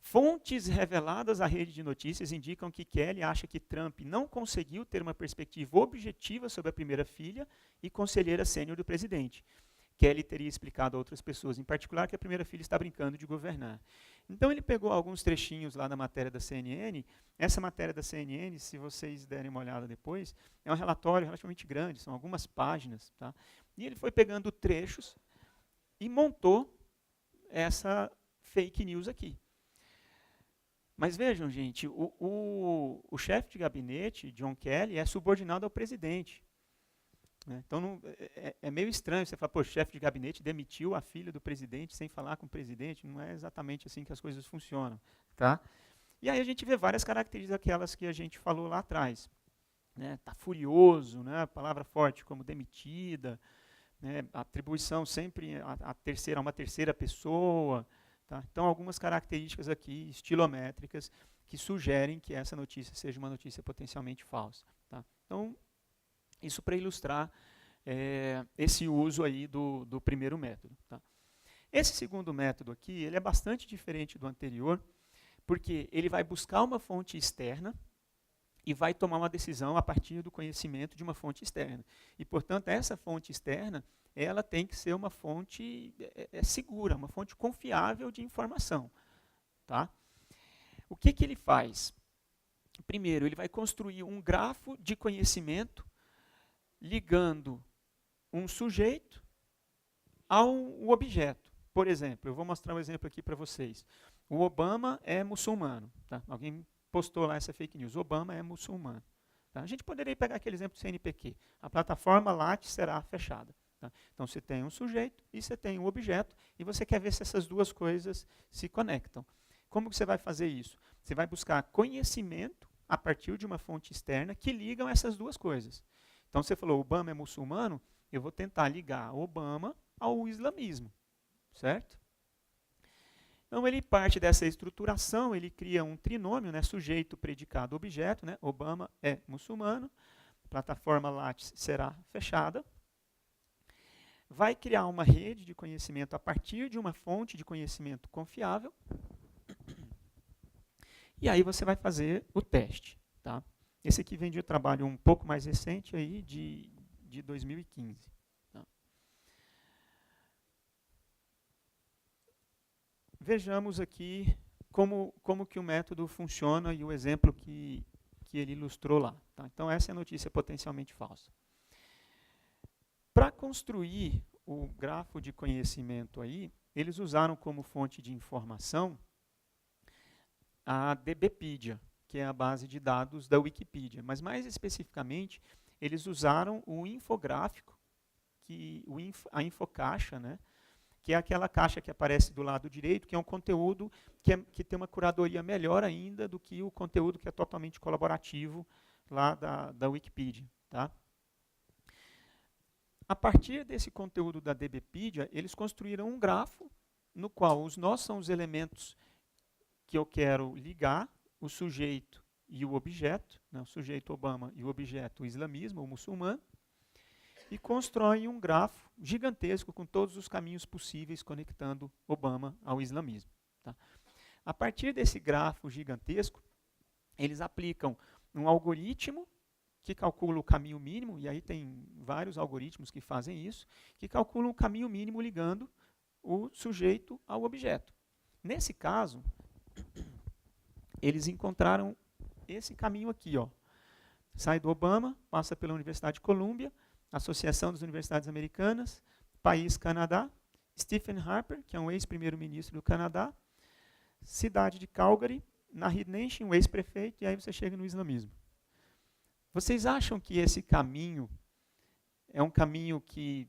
Fontes reveladas à rede de notícias indicam que Kelly acha que Trump não conseguiu ter uma perspectiva objetiva sobre a primeira filha e conselheira sênior do presidente. Kelly teria explicado a outras pessoas, em particular, que a primeira filha está brincando de governar. Então ele pegou alguns trechinhos lá da matéria da CNN. Essa matéria da CNN, se vocês derem uma olhada depois, é um relatório relativamente grande, são algumas páginas. Tá? E ele foi pegando trechos e montou essa fake news aqui. Mas vejam, gente, o chefe de gabinete, John Kelly, é subordinado ao presidente. né? Então, é meio estranho você falar, pô, chefe de gabinete demitiu a filha do presidente sem falar com o presidente. Não é exatamente assim que as coisas funcionam. Tá? E aí a gente vê várias características daquelas que a gente falou lá atrás. Né? Tá furioso, né? Palavra forte como demitida, né? Atribuição sempre a uma terceira pessoa. Tá? Então, algumas características aqui, estilométricas, que sugerem que essa notícia seja uma notícia potencialmente falsa. Tá? Então, isso para ilustrar esse uso aí do primeiro método. Tá? Esse segundo método aqui, ele é bastante diferente do anterior, porque ele vai buscar uma fonte externa e vai tomar uma decisão a partir do conhecimento de uma fonte externa. E, portanto, essa fonte externa, ela tem que ser uma fonte segura, uma fonte confiável de informação. Tá? O que ele faz? Primeiro, ele vai construir um grafo de conhecimento ligando um sujeito a um objeto. Por exemplo, eu vou mostrar um exemplo aqui para vocês. O Obama é muçulmano. Tá? Alguém postou lá essa fake news. Obama é muçulmano. Tá? A gente poderia pegar aquele exemplo do CNPq. A plataforma Lattes será fechada. Tá? Então, você tem um sujeito e você tem um objeto, e você quer ver se essas duas coisas se conectam. Como que você vai fazer isso? Você vai buscar conhecimento a partir de uma fonte externa que ligam essas duas coisas. Então, você falou, Obama é muçulmano, eu vou tentar ligar Obama ao islamismo. Certo? Então, ele parte dessa estruturação, ele cria um trinômio, né, sujeito, predicado, objeto. Né, Obama é muçulmano, plataforma Lattes será fechada. Vai criar uma rede de conhecimento a partir de uma fonte de conhecimento confiável. E aí você vai fazer o teste. Tá? Esse aqui vem de um trabalho um pouco mais recente, aí, de 2015. Tá? Vejamos aqui como que o método funciona e o exemplo que ele ilustrou lá. Tá? Então, essa é a notícia potencialmente falsa. Para construir o grafo de conhecimento aí, eles usaram como fonte de informação a DBpedia, que é a base de dados da Wikipedia. Mas, mais especificamente, eles usaram o infográfico, a infocaixa, né, que é aquela caixa que aparece do lado direito, que é um conteúdo que tem uma curadoria melhor ainda do que o conteúdo que é totalmente colaborativo lá da Wikipedia. Tá? A partir desse conteúdo da DBpedia, eles construíram um grafo no qual os nós são os elementos que eu quero ligar, o sujeito e o objeto, né, o sujeito Obama e o objeto o islamismo, o muçulmano, e constroem um grafo gigantesco com todos os caminhos possíveis conectando Obama ao islamismo. Tá? A partir desse grafo gigantesco, eles aplicam um algoritmo que calcula o caminho mínimo, e aí tem vários algoritmos que fazem isso, que calculam o caminho mínimo ligando o sujeito ao objeto. Nesse caso, eles encontraram esse caminho aqui. Ó. Sai do Obama, passa pela Universidade de Colômbia, Associação das Universidades Americanas, país Canadá, Stephen Harper, que é um ex-primeiro-ministro do Canadá, cidade de Calgary, Nahid Nenshi, um ex-prefeito, e aí você chega no islamismo. Vocês acham que esse caminho é um caminho que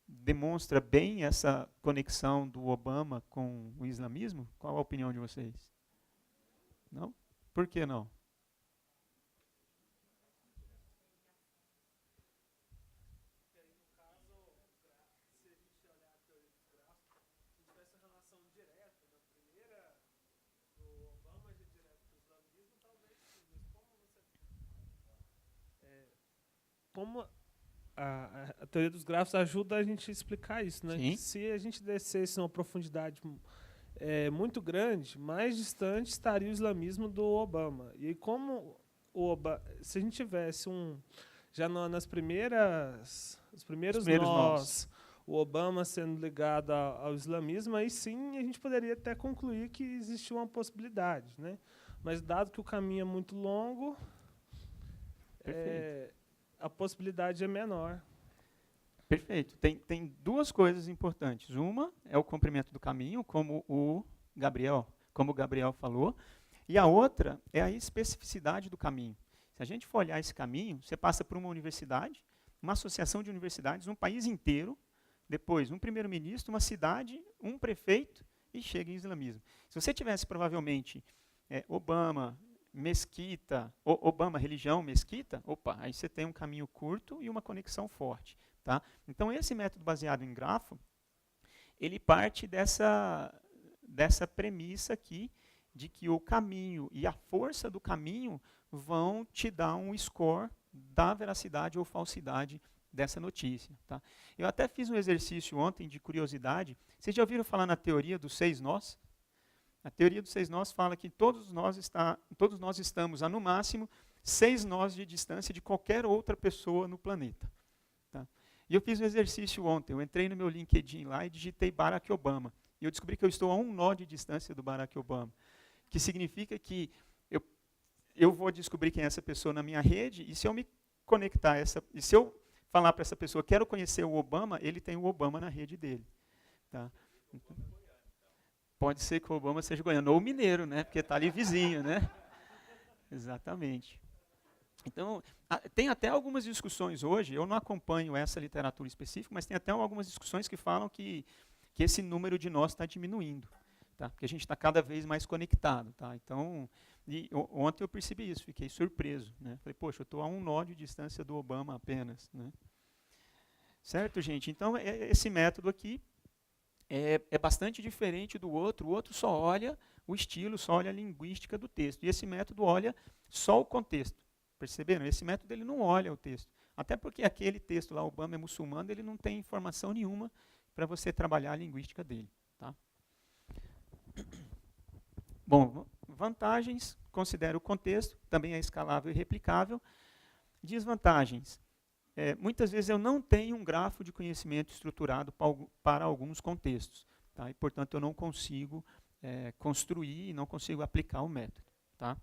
demonstra bem essa conexão do Obama com o islamismo? Qual a opinião de vocês? Não? Por que não? Como a teoria dos grafos ajuda a gente a explicar isso, né? Sim. Se a gente descesse uma profundidade muito grande, mais distante estaria o islamismo do Obama. E como se a gente tivesse já nas os primeiros nós, o Obama sendo ligado ao islamismo, aí sim a gente poderia até concluir que existiu uma possibilidade, né? Mas dado que o caminho é muito longo, a possibilidade é menor. Perfeito. Tem duas coisas importantes. Uma é o comprimento do caminho, como o Gabriel falou, e a outra é a especificidade do caminho. Se a gente for olhar esse caminho, você passa por uma universidade, uma associação de universidades, um país inteiro, depois um primeiro-ministro, uma cidade, um prefeito, e chega em islamismo. Se você tivesse, provavelmente, Obama, Mesquita, Obama, religião, Mesquita, opa, aí você tem um caminho curto e uma conexão forte. Tá? Então, esse método baseado em grafo, ele parte dessa premissa aqui, de que o caminho e a força do caminho vão te dar um score da veracidade ou falsidade dessa notícia. Tá? Eu até fiz um exercício ontem de curiosidade. Vocês já ouviram falar na teoria dos 6 nós? A teoria dos 6 nós fala que todos nós estamos a, no máximo, 6 nós de distância de qualquer outra pessoa no planeta. Tá? E eu fiz um exercício ontem. Eu entrei no meu LinkedIn lá e digitei Barack Obama. E eu descobri que eu estou a 1 nó de distância do Barack Obama. Que significa que eu vou descobrir quem é essa pessoa na minha rede, e se eu me conectar, e se eu falar para essa pessoa, quero conhecer o Obama, ele tem o Obama na rede dele. Tá? Então, pode ser que o Obama seja goiano, ou mineiro, né? Porque está ali vizinho, né? Exatamente. Então, tem até algumas discussões hoje, eu não acompanho essa literatura específica, mas tem até algumas discussões que falam que esse número de nós está diminuindo. Tá? Porque a gente está cada vez mais conectado. Tá? Então, ontem eu percebi isso, fiquei surpreso. Né? Falei, poxa, eu estou a 1 nó de distância do Obama apenas. Né? Certo, gente? Então, esse método aqui é bastante diferente do outro. O outro só olha o estilo, só olha a linguística do texto. E esse método olha só o contexto. Perceberam? Esse método ele não olha o texto. Até porque aquele texto lá, Obama é muçulmano, ele não tem informação nenhuma para você trabalhar a linguística dele. Tá? Bom, vantagens, considera o contexto, também é escalável e replicável. Desvantagens, muitas vezes eu não tenho um grafo de conhecimento estruturado para alguns contextos, tá? E, portanto, eu não consigo construir e não consigo aplicar o método. Tá?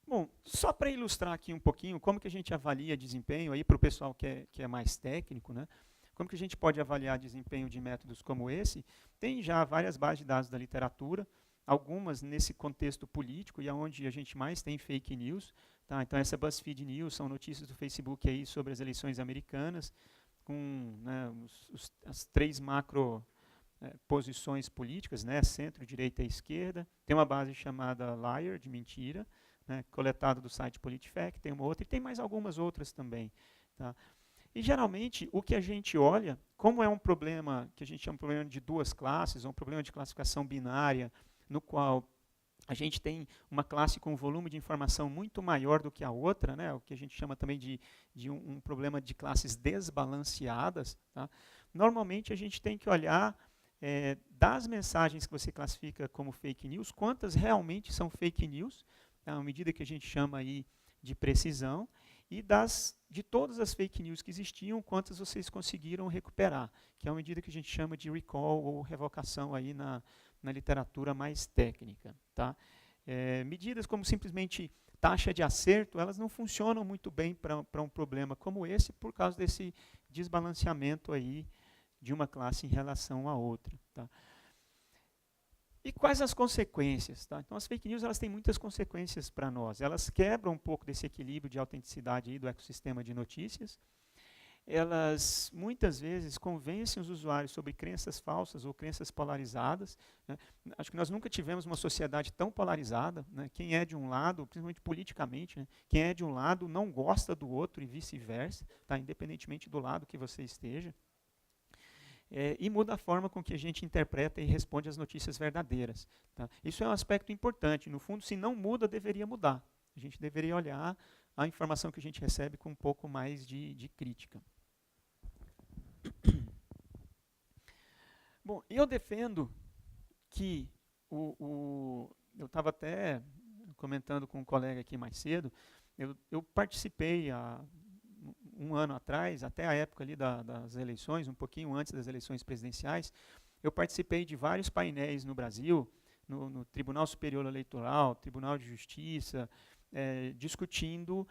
Bom, só para ilustrar aqui um pouquinho como que a gente avalia desempenho aí para o pessoal que é mais técnico, né? Como que a gente pode avaliar desempenho de métodos como esse? Tem já várias bases de dados da literatura, algumas nesse contexto político, e é onde a gente mais tem fake news. Tá? Então, essa BuzzFeed News são notícias do Facebook aí sobre as eleições americanas, com, né, as 3 macro posições políticas, né, centro, direita e esquerda. Tem uma base chamada Liar, de mentira, né, coletada do site PolitiFact, tem uma outra, e tem mais algumas outras também. Tá? E, geralmente, o que a gente olha, como é um problema que a gente chama de problema de 2 classes, ou um problema de classificação binária, no qual a gente tem uma classe com um volume de informação muito maior do que a outra, né, o que a gente chama também de um problema de classes desbalanceadas. Tá? Normalmente, a gente tem que olhar das mensagens que você classifica como fake news, quantas realmente são fake news, tá? À medida que a gente chama aí de precisão, e de todas as fake news que existiam, quantas vocês conseguiram recuperar, que é uma medida que a gente chama de recall ou revocação aí na literatura mais técnica. Tá? Medidas como simplesmente taxa de acerto, elas não funcionam muito bem para um problema como esse, por causa desse desbalanceamento aí de uma classe em relação à outra. Tá? E quais as consequências? Tá? Então, as fake news elas têm muitas consequências para nós. Elas quebram um pouco desse equilíbrio de autenticidade aí do ecossistema de notícias. Elas, muitas vezes, convencem os usuários sobre crenças falsas ou crenças polarizadas. Né? Acho que nós nunca tivemos uma sociedade tão polarizada. Né? Quem é de um lado, principalmente politicamente, né? Quem é de um lado não gosta do outro e vice-versa, tá? Independentemente do lado que você esteja. E muda a forma com que a gente interpreta e responde às notícias verdadeiras. Tá? Isso é um aspecto importante. No fundo, se não muda, deveria mudar. A gente deveria olhar a informação que a gente recebe com um pouco mais de crítica. Bom, eu defendo que eu estava até comentando com um colega aqui mais cedo, eu participei há um ano atrás, até a época ali das eleições, um pouquinho antes das eleições presidenciais, eu participei de vários painéis no Brasil, no Tribunal Superior Eleitoral, Tribunal de Justiça, discutindo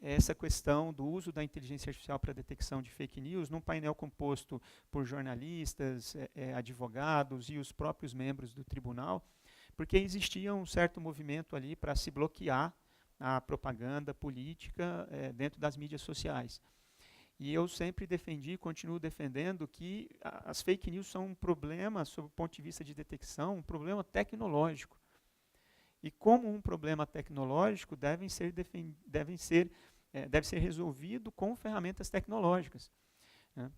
essa questão do uso da inteligência artificial para a detecção de fake news, num painel composto por jornalistas, advogados e os próprios membros do tribunal, porque existia um certo movimento ali para se bloquear a propaganda política dentro das mídias sociais. E eu sempre defendi, continuo defendendo, que as fake news são um problema, sob o ponto de vista de detecção, um problema tecnológico. E como um problema tecnológico, deve ser resolvido com ferramentas tecnológicas, né?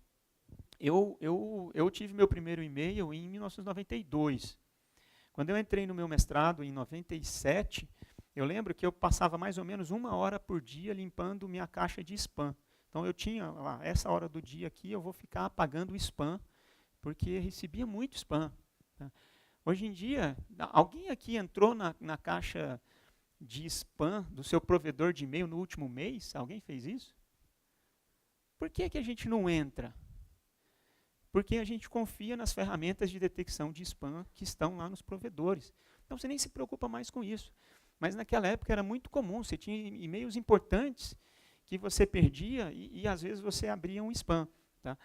Eu tive meu primeiro e-mail em 1992. Quando eu entrei no meu mestrado em 97, eu lembro que eu passava mais ou menos 1 hora por dia limpando minha caixa de spam. Então eu tinha lá, essa hora do dia aqui, eu vou ficar apagando o spam, porque recebia muito spam, tá? Hoje em dia, alguém aqui entrou na caixa de spam do seu provedor de e-mail no último mês? Alguém fez isso? Por que a gente não entra? Porque a gente confia nas ferramentas de detecção de spam que estão lá nos provedores. Então você nem se preocupa mais com isso. Mas naquela época era muito comum, você tinha e-mails importantes que você perdia e às vezes você abria um spam, tá?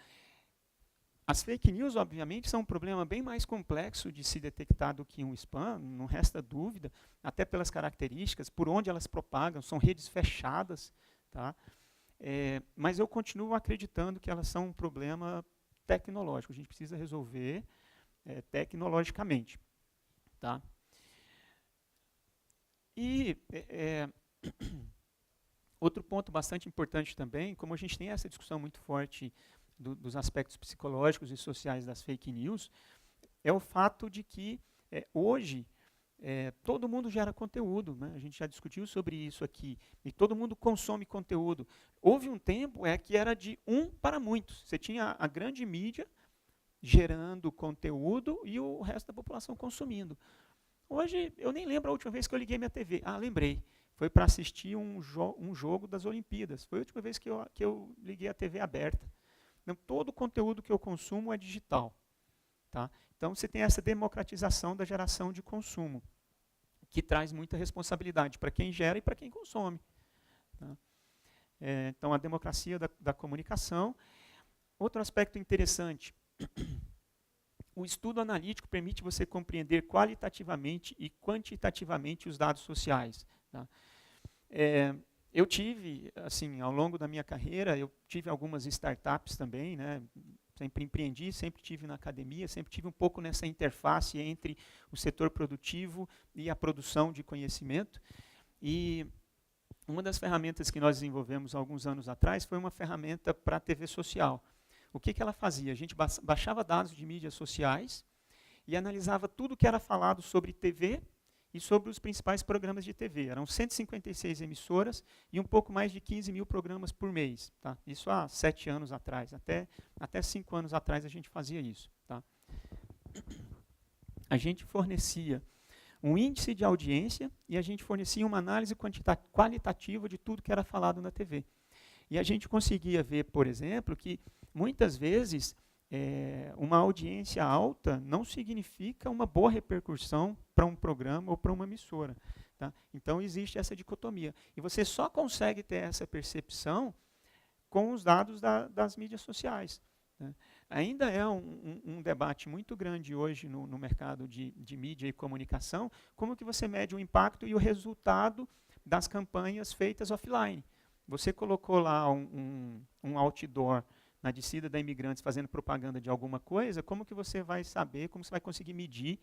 As fake news, obviamente, são um problema bem mais complexo de se detectar do que um spam, não resta dúvida, até pelas características, por onde elas propagam, são redes fechadas, tá? Mas eu continuo acreditando que elas são um problema tecnológico, a gente precisa resolver tecnologicamente, tá? E outro ponto bastante importante também, como a gente tem essa discussão muito forte dos aspectos psicológicos e sociais das fake news, é o fato de que hoje todo mundo gera conteúdo, né? A gente já discutiu sobre isso aqui, e todo mundo consome conteúdo. Houve um tempo que era de um para muitos. Você tinha a grande mídia gerando conteúdo e o resto da população consumindo. Hoje, eu nem lembro a última vez que eu liguei minha TV. Ah, lembrei. Foi para assistir um jogo das Olimpíadas. Foi a última vez que eu liguei a TV aberta. Então, todo o conteúdo que eu consumo é digital, tá? Então, você tem essa democratização da geração de consumo, que traz muita responsabilidade para quem gera e para quem consome, tá? Então, a democracia da comunicação. Outro aspecto interessante, o estudo analítico permite você compreender qualitativamente e quantitativamente os dados sociais, tá? Eu tive, assim, ao longo da minha carreira, eu tive algumas startups também, né? Sempre empreendi, sempre tive na academia, sempre tive um pouco nessa interface entre o setor produtivo e a produção de conhecimento. E uma das ferramentas que nós desenvolvemos há alguns anos atrás foi uma ferramenta para a TV social. O que ela fazia? A gente baixava dados de mídias sociais e analisava tudo que era falado sobre TV e sobre os principais programas de TV. Eram 156 emissoras e um pouco mais de 15 mil programas por mês, tá? Isso há 7 anos atrás, até 5 anos atrás a gente fazia isso, tá? A gente fornecia um índice de audiência e a gente fornecia uma análise qualitativa de tudo que era falado na TV. E a gente conseguia ver, por exemplo, que muitas vezes uma audiência alta não significa uma boa repercussão para um programa ou para uma emissora, tá? Então, existe essa dicotomia. E você só consegue ter essa percepção com os dados das mídias sociais, né? Ainda é um debate muito grande hoje no mercado de mídia e comunicação, como que você mede o impacto e o resultado das campanhas feitas offline. Você colocou lá um outdoor na descida da Imigrantes fazendo propaganda de alguma coisa, como que você vai saber, como você vai conseguir medir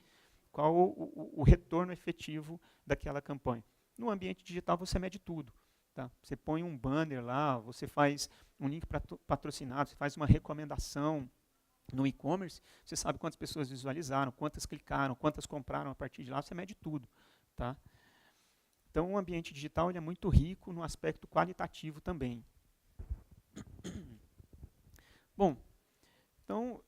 qual o retorno efetivo daquela campanha? No ambiente digital você mede tudo, tá? Você põe um banner lá, você faz um link patrocinado, você faz uma recomendação no e-commerce, você sabe quantas pessoas visualizaram, quantas clicaram, quantas compraram a partir de lá, você mede tudo, tá? Então o ambiente digital ele é muito rico no aspecto qualitativo também. Bom, então,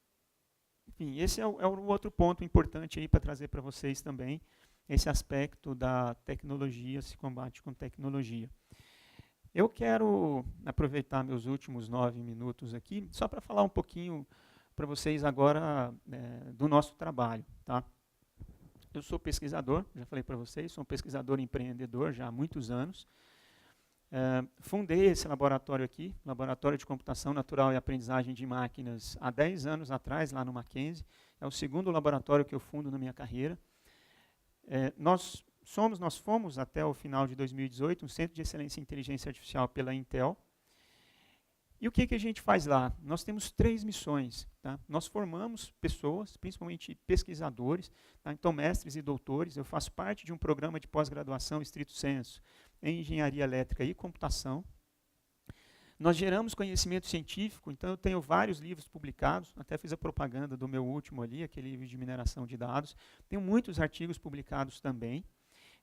enfim, esse é o outro ponto importante aí para trazer para vocês também, esse aspecto da tecnologia, se combate com tecnologia. Eu quero aproveitar meus últimos 9 minutos aqui, só para falar um pouquinho para vocês agora do nosso trabalho, tá? Eu sou pesquisador, já falei para vocês, sou um pesquisador empreendedor já há muitos anos. Fundei esse laboratório aqui, Laboratório de Computação Natural e Aprendizagem de Máquinas, há 10 anos atrás, lá no Mackenzie. É o segundo laboratório que eu fundo na minha carreira. Nós nós fomos até o final de 2018 um centro de excelência em inteligência artificial pela Intel. E o que a gente faz lá? Nós temos 3 missões. Tá? Nós formamos pessoas, principalmente pesquisadores, tá? Então mestres e doutores. Eu faço parte de um programa de pós-graduação estrito sensu em engenharia elétrica e computação. Nós geramos conhecimento científico, então eu tenho vários livros publicados, até fiz a propaganda do meu último ali, aquele livro de mineração de dados. Tenho muitos artigos publicados também.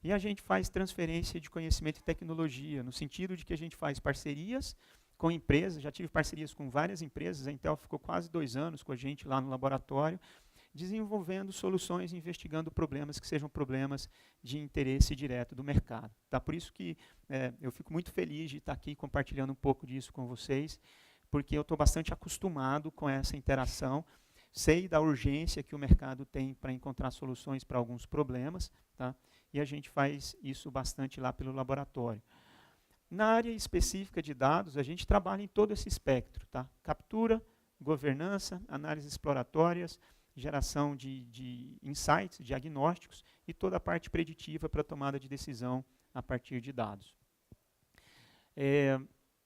E a gente faz transferência de conhecimento e tecnologia, no sentido de que a gente faz parcerias com empresas, já tive parcerias com várias empresas, a Intel ficou quase 2 anos com a gente lá no laboratório, desenvolvendo soluções, investigando problemas que sejam problemas de interesse direto do mercado. Tá? Por isso que eu fico muito feliz de estar aqui compartilhando um pouco disso com vocês, porque eu estou bastante acostumado com essa interação, sei da urgência que o mercado tem para encontrar soluções para alguns problemas, tá? E a gente faz isso bastante lá pelo laboratório. Na área específica de dados, a gente trabalha em todo esse espectro, tá? Captura, governança, análises exploratórias, geração de insights, diagnósticos e toda a parte preditiva para a tomada de decisão a partir de dados.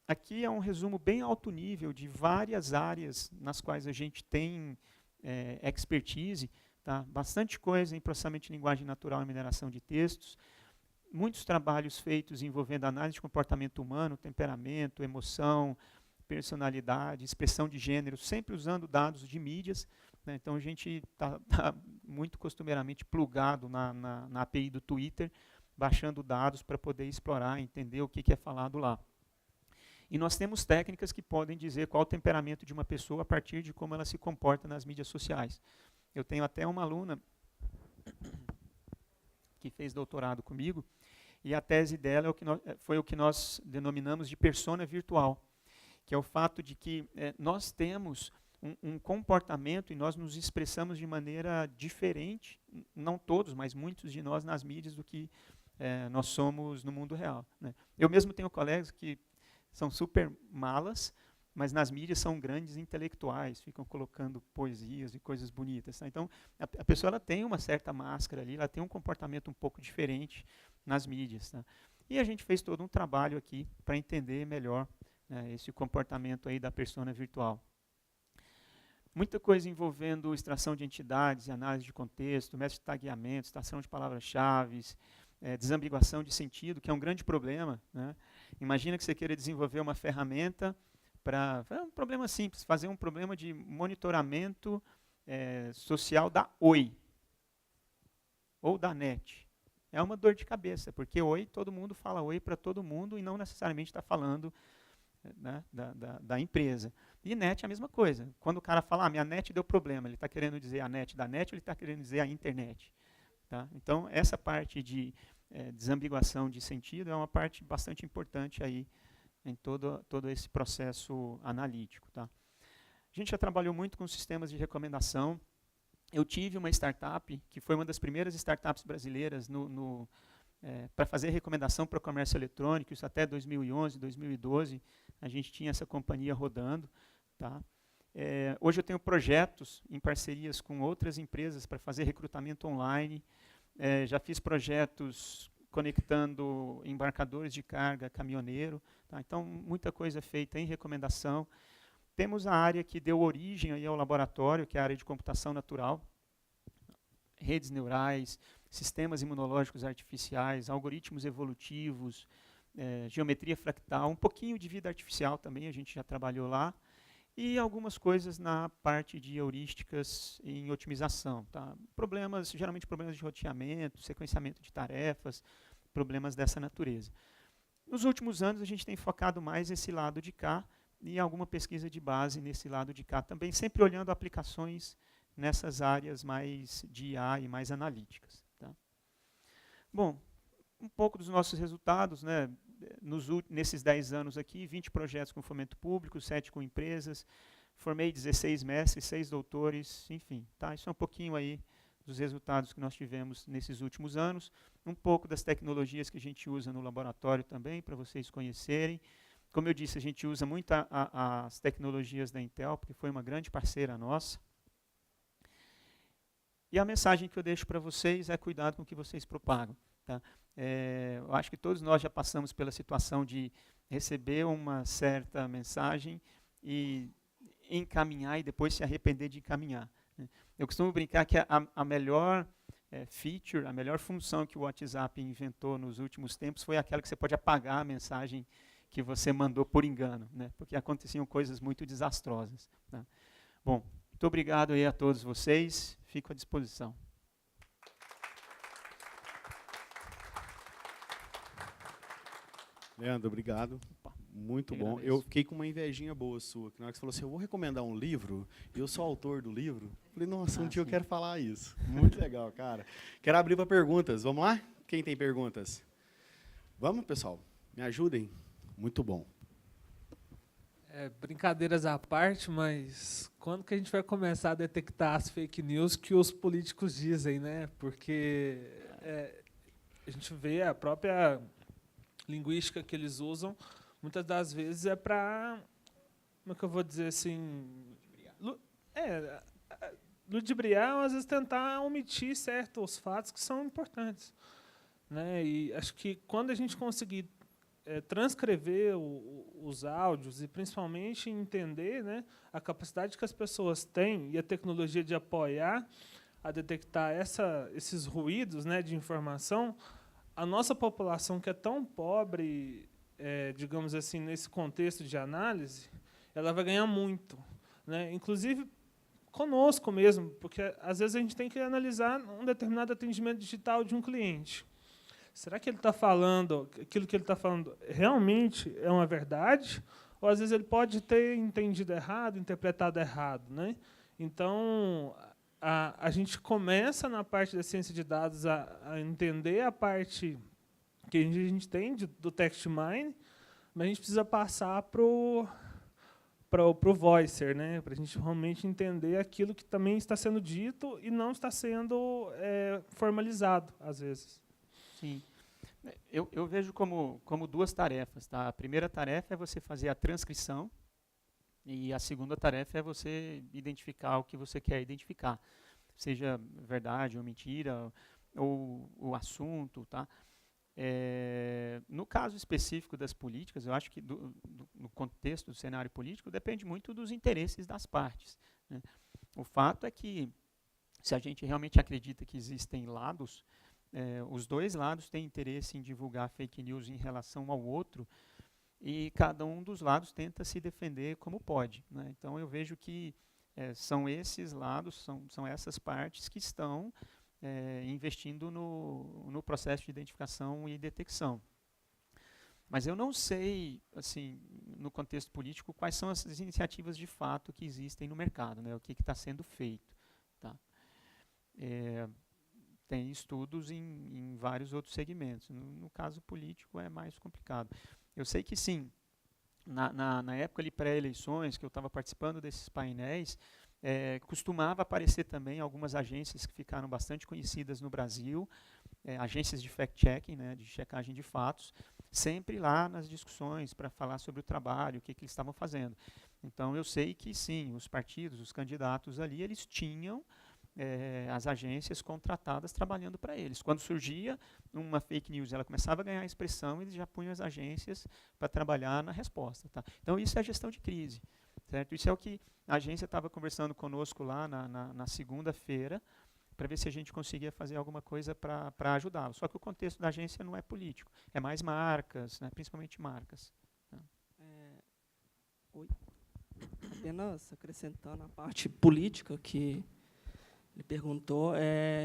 Aqui é um resumo bem alto nível de várias áreas nas quais a gente tem expertise, tá? Bastante coisa em processamento de linguagem natural e mineração de textos, muitos trabalhos feitos envolvendo análise de comportamento humano, temperamento, emoção, personalidade, expressão de gênero, sempre usando dados de mídias. Né? Então a gente está muito costumeiramente plugado na API do Twitter, baixando dados para poder explorar, entender o que é falado lá. E nós temos técnicas que podem dizer qual o temperamento de uma pessoa a partir de como ela se comporta nas mídias sociais. Eu tenho até uma aluna que fez doutorado comigo, e a tese dela foi o que nós denominamos de persona virtual, que é o fato de que nós temos um comportamento e nós nos expressamos de maneira diferente, não todos, mas muitos de nós nas mídias do que nós somos no mundo real. Né? Eu mesmo tenho colegas que são super malas, mas nas mídias são grandes intelectuais, ficam colocando poesias e coisas bonitas. Tá? Então, a pessoa ela tem uma certa máscara ali, ela tem um comportamento um pouco diferente nas mídias. Tá? E a gente fez todo um trabalho aqui para entender melhor esse comportamento aí da persona virtual. Muita coisa envolvendo extração de entidades, análise de contexto, método de tagueamento, extração de palavras-chave, desambiguação de sentido, que é um grande problema. Né? Imagina que você queira desenvolver uma ferramenta para um problema simples, fazer um problema de monitoramento social da Oi ou da NET. É uma dor de cabeça, porque Oi, todo mundo fala Oi para todo mundo e não necessariamente está falando da empresa. E NET é a mesma coisa. Quando o cara fala, minha NET deu problema, ele está querendo dizer a NET da NET ou ele está querendo dizer a internet? Tá? Então, essa parte de desambiguação de sentido é uma parte bastante importante aí em todo esse processo analítico. Tá? A gente já trabalhou muito com sistemas de recomendação. Eu tive uma startup, que foi uma das primeiras startups brasileiras para fazer recomendação para o comércio eletrônico, isso até 2011, 2012, a gente tinha essa companhia rodando. Tá? Hoje eu tenho projetos em parcerias com outras empresas para fazer recrutamento online, já fiz projetos conectando embarcadores de carga, caminhoneiro. Tá? Então, muita coisa feita em recomendação. Temos a área que deu origem aí ao laboratório, que é a área de computação natural, redes neurais, sistemas imunológicos artificiais, algoritmos evolutivos, geometria fractal, um pouquinho de vida artificial também, a gente já trabalhou lá, e algumas coisas na parte de heurísticas em otimização. Tá? Geralmente problemas de roteamento, sequenciamento de tarefas, problemas dessa natureza. Nos últimos anos, a gente tem focado mais esse lado de cá, e alguma pesquisa de base nesse lado de cá também, sempre olhando aplicações nessas áreas mais de IA e mais analíticas. Tá? Bom, um pouco dos nossos resultados, né? Nesses 10 anos aqui, 20 projetos com fomento público, 7 com empresas, formei 16 mestres, 6 doutores, enfim. Tá? Isso é um pouquinho aí dos resultados que nós tivemos nesses últimos anos, um pouco das tecnologias que a gente usa no laboratório também, para vocês conhecerem. Como eu disse, a gente usa muito as tecnologias da Intel, porque foi uma grande parceira nossa. E a mensagem que eu deixo para vocês é cuidado com o que vocês propagam. Tá? Eu acho que todos nós já passamos pela situação de receber uma certa mensagem e encaminhar e depois se arrepender de encaminhar, né? Eu costumo brincar que a melhor feature, a melhor função que o WhatsApp inventou nos últimos tempos foi aquela que você pode apagar a mensagem que você mandou por engano, né? Porque aconteciam coisas muito desastrosas. Tá? Bom, muito obrigado aí a todos vocês, fico à disposição. Leandro, obrigado. Muito Eu bom. agradeço. Eu fiquei com uma invejinha boa sua, que na hora que você falou assim, eu vou recomendar um livro, e eu sou autor do livro. Eu falei, nossa, um dia eu sim. quero falar isso. Muito legal, cara. Quero abrir para perguntas. Vamos lá? Quem tem perguntas? Vamos, pessoal? Me ajudem? Muito bom. Brincadeiras à parte, mas quando que a gente vai começar a detectar as fake news que os políticos dizem, né? Porque a gente vê a própria linguística que eles usam, muitas das vezes é para, como é que eu vou dizer assim, ludibriar, ou às vezes tentar omitir certos fatos que são importantes, né? E acho que quando a gente conseguir transcrever os áudios e principalmente entender, né, a capacidade que as pessoas têm e a tecnologia de apoiar a detectar esses ruídos, né, de informação, a nossa população, que é tão pobre, digamos assim, nesse contexto de análise, ela vai ganhar muito, né? Inclusive conosco mesmo, porque às vezes a gente tem que analisar um determinado atendimento digital de um cliente. Será que ele está falando, aquilo que ele está falando realmente é uma verdade? Ou às vezes ele pode ter entendido errado, interpretado errado, né? Então, a gente começa na parte da ciência de dados a entender a parte que a gente tem do text mine, mas a gente precisa passar para o voicer, né? Para a gente realmente entender aquilo que também está sendo dito e não está sendo formalizado, às vezes. Sim. Eu vejo como duas tarefas. Tá? A primeira tarefa é você fazer a transcrição e a segunda tarefa é você identificar o que você quer identificar, seja verdade ou mentira, ou o assunto. Tá? No caso específico das políticas, eu acho que no contexto do cenário político depende muito dos interesses das partes, né? O fato é que, se a gente realmente acredita que existem lados, os dois lados têm interesse em divulgar fake news em relação ao outro e cada um dos lados tenta se defender como pode, né? Então eu vejo que são esses lados, são essas partes que estão investindo no processo de identificação e detecção. Mas eu não sei, assim, no contexto político, quais são as iniciativas de fato que existem no mercado, né? O que está sendo feito. Tá? Tem estudos em vários outros segmentos. No caso político é mais complicado. Eu sei que sim, na época ali pré-eleições, que eu estava participando desses painéis, costumava aparecer também algumas agências que ficaram bastante conhecidas no Brasil, agências de fact-checking, né, de checagem de fatos, sempre lá nas discussões para falar sobre o trabalho, o que eles estavam fazendo. Então eu sei que sim, os partidos, os candidatos ali, eles tinham as agências contratadas trabalhando para eles. Quando surgia uma fake news, ela começava a ganhar expressão, eles já punham as agências para trabalhar na resposta. Tá? Então, isso é gestão de crise. Certo? Isso é o que a agência estava conversando conosco lá na segunda-feira, para ver se a gente conseguia fazer alguma coisa para ajudá-los. Só que o contexto da agência não é político, é mais marcas, né? Principalmente marcas. Tá? Oi. Apenas acrescentando a parte política que ele perguntou,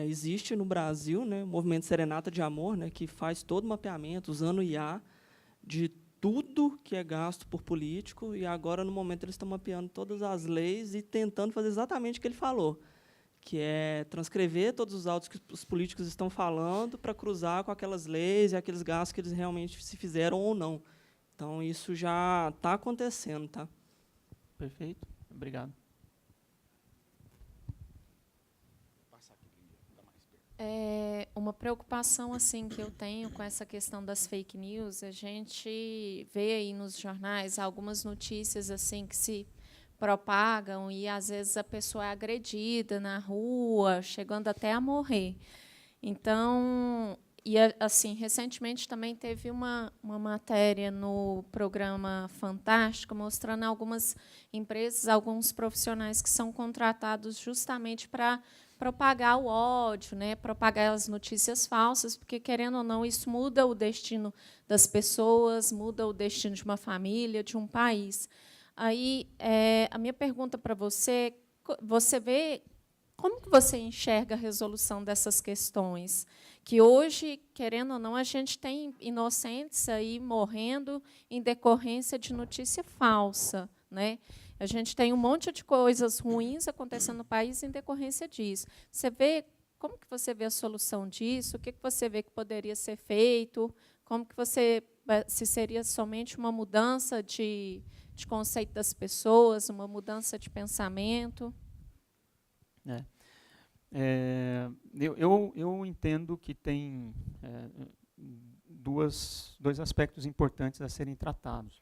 existe no Brasil, né, o movimento Serenata de Amor, né, que faz todo o mapeamento, usando o IA, de tudo que é gasto por político, e agora, no momento, eles estão mapeando todas as leis e tentando fazer exatamente o que ele falou, que é transcrever todos os autos que os políticos estão falando para cruzar com aquelas leis e aqueles gastos que eles realmente se fizeram ou não. Então, isso já está acontecendo. Tá? Perfeito. Obrigado. Uma preocupação assim que eu tenho com essa questão das fake news, a gente vê aí nos jornais algumas notícias assim que se propagam e às vezes a pessoa é agredida na rua, chegando até a morrer. Então, assim, recentemente também teve uma matéria no programa Fantástico mostrando algumas empresas, alguns profissionais que são contratados justamente para propagar o ódio, né, propagar as notícias falsas, porque, querendo ou não, isso muda o destino das pessoas, muda o destino de uma família, de um país. Aí, a minha pergunta para você, você vê como que você enxerga a resolução dessas questões? Que hoje, querendo ou não, a gente tem inocentes aí morrendo em decorrência de notícia falsa, né? A gente tem um monte de coisas ruins acontecendo no país em decorrência disso. Você vê, como que você vê a solução disso? O que você vê que poderia ser feito? Como que você, se seria somente uma mudança de conceito das pessoas, uma mudança de pensamento? Eu entendo que tem dois aspectos importantes a serem tratados.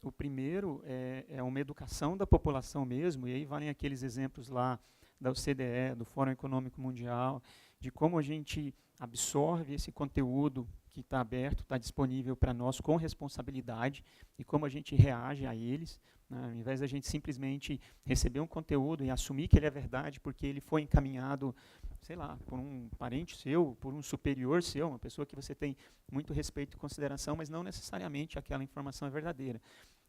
O primeiro é uma educação da população mesmo, e aí valem aqueles exemplos lá da OCDE, do Fórum Econômico Mundial, de como a gente absorve esse conteúdo que está aberto, está disponível para nós com responsabilidade, e como a gente reage a eles, né, ao invés da gente simplesmente receber um conteúdo e assumir que ele é verdade porque ele foi encaminhado, sei lá, por um parente seu, por um superior seu, uma pessoa que você tem muito respeito e consideração, mas não necessariamente aquela informação é verdadeira.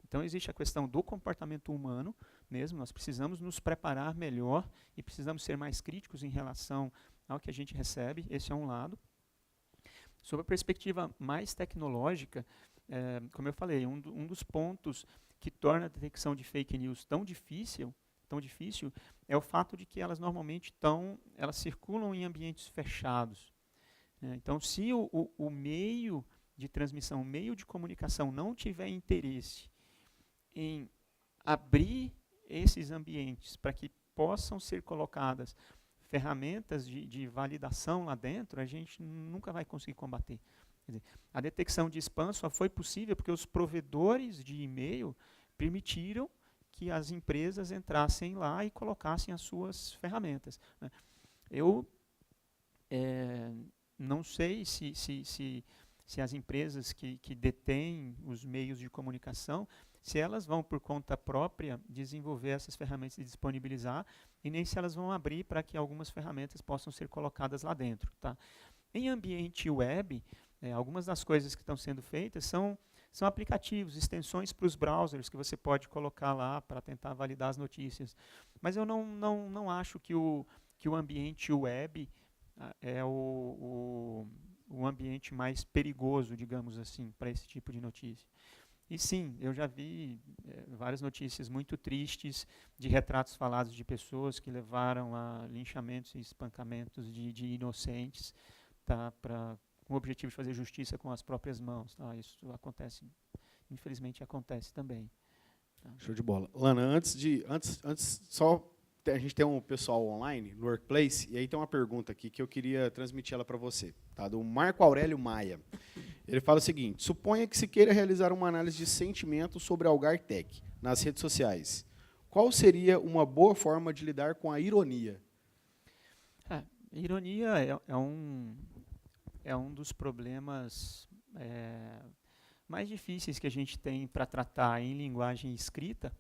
Então, existe a questão do comportamento humano mesmo, nós precisamos nos preparar melhor e precisamos ser mais críticos em relação ao que a gente recebe, esse é um lado. Sob a perspectiva mais tecnológica, como eu falei, um dos pontos que torna a detecção de fake news tão difícil é o fato de que elas normalmente elas circulam em ambientes fechados. Então, se o meio de transmissão, o meio de comunicação não tiver interesse em abrir esses ambientes para que possam ser colocadas ferramentas de validação lá dentro, a gente nunca vai conseguir combater. Quer dizer, a detecção de spam só foi possível porque os provedores de e-mail permitiram que as empresas entrassem lá e colocassem as suas ferramentas, né? Eu não sei se as empresas que detêm os meios de comunicação, se elas vão, por conta própria, desenvolver essas ferramentas e disponibilizar, e nem se elas vão abrir para que algumas ferramentas possam ser colocadas lá dentro. Tá? Em ambiente web, algumas das coisas que estão sendo feitas são aplicativos, extensões para os browsers que você pode colocar lá para tentar validar as notícias. Mas eu não acho que o ambiente web é o ambiente mais perigoso, digamos assim, para esse tipo de notícia. E sim, eu já vi várias notícias muito tristes de retratos falados de pessoas que levaram a linchamentos e espancamentos de inocentes, tá, com o objetivo de fazer justiça com as próprias mãos. Tá? Isso acontece, infelizmente acontece também. Tá? Show de bola. Lana, antes só a gente tem um pessoal online no Workplace, e aí tem uma pergunta aqui que eu queria transmitir ela para você, tá? Do Marco Aurélio Maia. Ele fala o seguinte: suponha que se queira realizar uma análise de sentimento sobre a Algartec nas redes sociais. Qual seria uma boa forma de lidar com a ironia? Ironia é um dos problemas mais difíceis que a gente tem para tratar em linguagem escrita,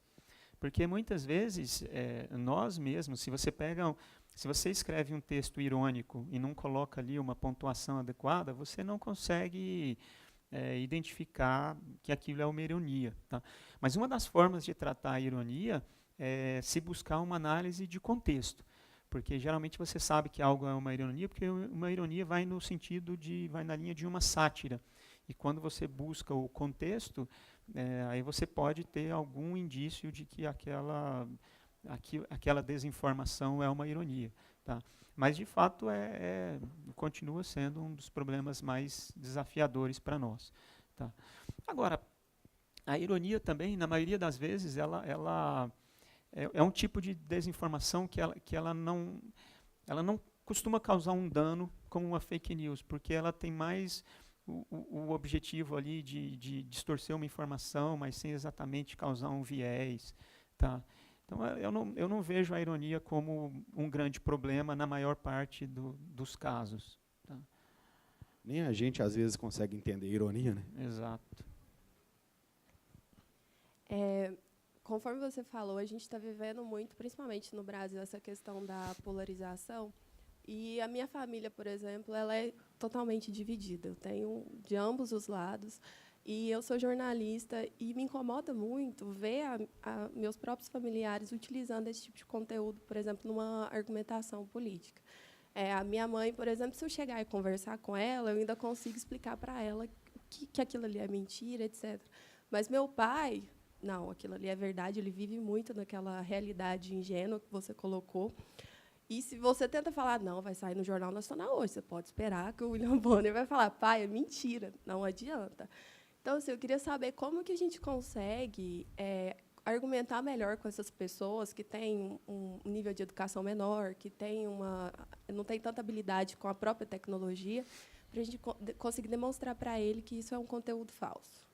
porque muitas vezes nós mesmos, se você escreve um texto irônico e não coloca ali uma pontuação adequada, você não consegue identificar que aquilo é uma ironia. Tá? Mas uma das formas de tratar a ironia é se buscar uma análise de contexto, porque geralmente você sabe que algo é uma ironia, porque uma ironia vai na linha de uma sátira. E quando você busca o contexto, aí você pode ter algum indício de que aquela desinformação é uma ironia. Tá? Mas, de fato, continua sendo um dos problemas mais desafiadores para nós. Tá? Agora, a ironia também, na maioria das vezes, ela é um tipo de desinformação que ela não costuma causar um dano como uma fake news, porque ela tem mais o objetivo ali de distorcer uma informação, mas sem exatamente causar um viés. Tá? Então, eu não vejo a ironia como um grande problema na maior parte dos casos. Tá? Nem a gente, às vezes, consegue entender ironia, né? Exato. Conforme você falou, a gente está vivendo muito, principalmente no Brasil, essa questão da polarização. E a minha família, por exemplo, ela é totalmente dividida. Eu tenho de ambos os lados. E eu sou jornalista e me incomoda muito ver meus próprios familiares utilizando esse tipo de conteúdo, por exemplo, numa argumentação política. A minha mãe, por exemplo, se eu chegar e conversar com ela, eu ainda consigo explicar para ela que aquilo ali é mentira, etc. Mas meu pai, não, aquilo ali é verdade, ele vive muito naquela realidade ingênua que você colocou. E se você tenta falar, não, vai sair no Jornal Nacional hoje, você pode esperar que o William Bonner vai falar, pai, é mentira, não adianta. Então, assim, eu queria saber como que a gente consegue argumentar melhor com essas pessoas que têm um nível de educação menor, que não tem tanta habilidade com a própria tecnologia, para a gente conseguir demonstrar para ele que isso é um conteúdo falso.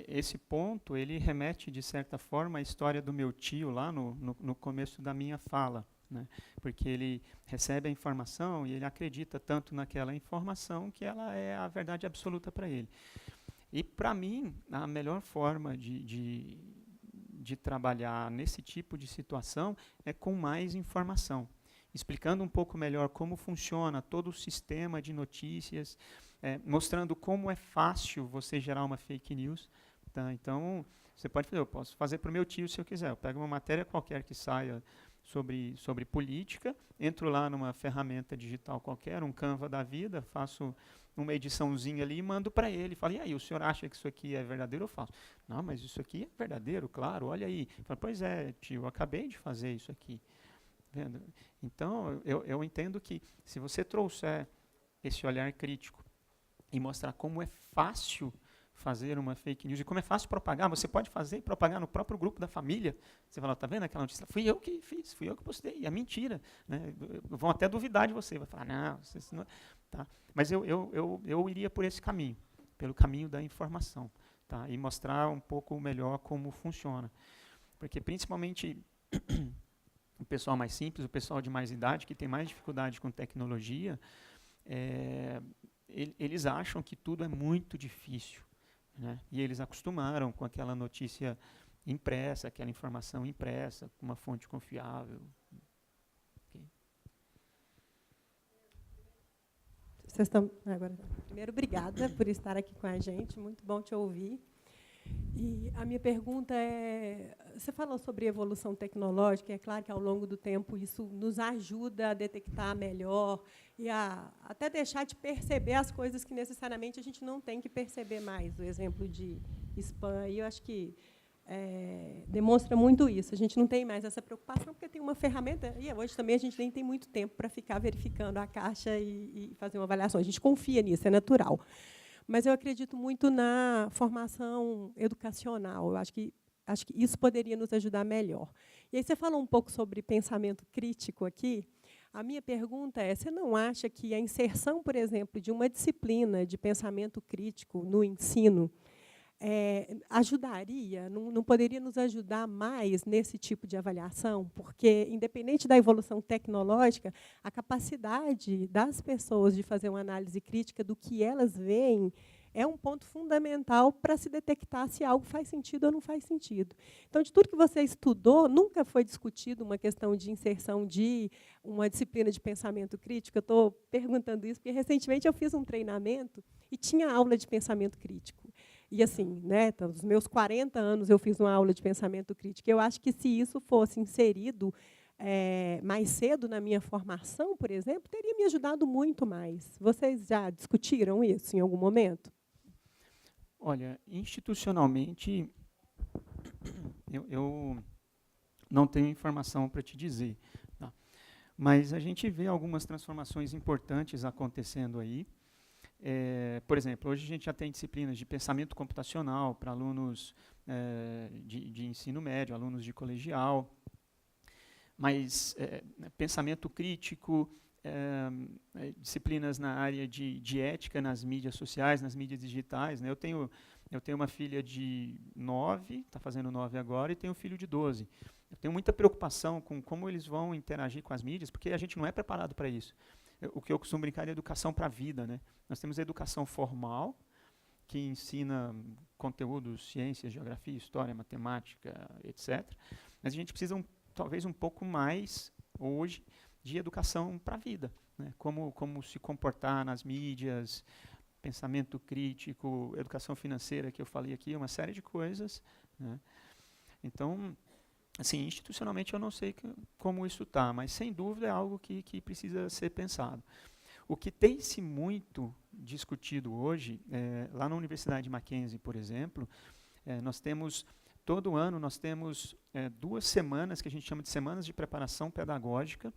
Esse ponto, ele remete, de certa forma, à história do meu tio lá no começo da minha fala, né? Porque ele recebe a informação e ele acredita tanto naquela informação que ela é a verdade absoluta para ele. E, para mim, a melhor forma de trabalhar nesse tipo de situação é com mais informação, explicando um pouco melhor como funciona todo o sistema de notícias, mostrando como é fácil você gerar uma fake news. Tá? Então, você pode fazer, eu posso fazer para o meu tio se eu quiser. Eu pego uma matéria qualquer que saia sobre política, entro lá numa ferramenta digital qualquer, um Canva da vida, faço uma ediçãozinha ali e mando para ele. Falo, e aí, o senhor acha que isso aqui é verdadeiro ou falso? Não, mas isso aqui é verdadeiro, claro, olha aí. Falo, pois é, tio, eu acabei de fazer isso aqui. Vendo? Então, eu entendo que se você trouxer esse olhar crítico e mostrar como é fácil fazer uma fake news e como é fácil propagar, você pode fazer e propagar no próprio grupo da família. Você fala, tá vendo aquela notícia? Fui eu que fiz, fui eu que postei, é mentira. Né? Vão até duvidar de você, vai falar, não, isso não... Tá? Mas eu iria por esse caminho, pelo caminho da informação, tá? E mostrar um pouco melhor como funciona. Porque principalmente o pessoal mais simples, o pessoal de mais idade, que tem mais dificuldade com tecnologia, eles acham que tudo é muito difícil, né? E eles acostumaram com aquela notícia impressa, aquela informação impressa, com uma fonte confiável. Okay. Vocês estão agora. Primeiro, obrigada por estar aqui com a gente, muito bom te ouvir. E a minha pergunta é, você falou sobre evolução tecnológica, e é claro que ao longo do tempo isso nos ajuda a detectar melhor e a até deixar de perceber as coisas que necessariamente a gente não tem que perceber mais. O exemplo de spam, eu acho que demonstra muito isso. A gente não tem mais essa preocupação, porque tem uma ferramenta, e hoje também a gente nem tem muito tempo para ficar verificando a caixa e fazer uma avaliação. A gente confia nisso, é natural. Mas eu acredito muito na formação educacional. Eu acho que isso poderia nos ajudar melhor. E aí você falou um pouco sobre pensamento crítico aqui. A minha pergunta é, você não acha que a inserção, por exemplo, de uma disciplina de pensamento crítico no ensino ajudaria, não poderia nos ajudar mais nesse tipo de avaliação? Porque, independente da evolução tecnológica, a capacidade das pessoas de fazer uma análise crítica do que elas veem é um ponto fundamental para se detectar se algo faz sentido ou não faz sentido. Então, de tudo que você estudou, nunca foi discutido uma questão de inserção de uma disciplina de pensamento crítico? Eu estou perguntando isso porque, recentemente, eu fiz um treinamento e tinha aula de pensamento crítico. E, assim, né, aos meus 40 anos, eu fiz uma aula de pensamento crítico. Eu acho que, se isso fosse inserido mais cedo na minha formação, por exemplo, teria me ajudado muito mais. Vocês já discutiram isso em algum momento? Olha, institucionalmente, eu não tenho informação para te dizer. Tá? Mas a gente vê algumas transformações importantes acontecendo aí. Por exemplo, hoje a gente já tem disciplinas de pensamento computacional para alunos de ensino médio, alunos de colegial, mas pensamento crítico, disciplinas na área de ética nas mídias sociais, nas mídias digitais. Né? Eu tenho uma filha de 9, está fazendo 9 agora, e tenho um filho de 12. Eu tenho muita preocupação com como eles vão interagir com as mídias, porque a gente não é preparado para isso. o que eu costumo brincar é educação para a vida, né? Nós temos a educação formal, que ensina conteúdos, ciências, geografia, história, matemática, etc. Mas a gente precisa, talvez, um pouco mais, hoje, de educação para a vida, né? Como se comportar nas mídias, pensamento crítico, educação financeira, que eu falei aqui, uma série de coisas, né? Então, assim, institucionalmente eu não sei como isso está, mas sem dúvida é algo que precisa ser pensado. O que tem se muito discutido hoje, lá na Universidade de Mackenzie, por exemplo, nós temos, todo ano, nós temos 2 semanas que a gente chama de semanas de preparação pedagógica,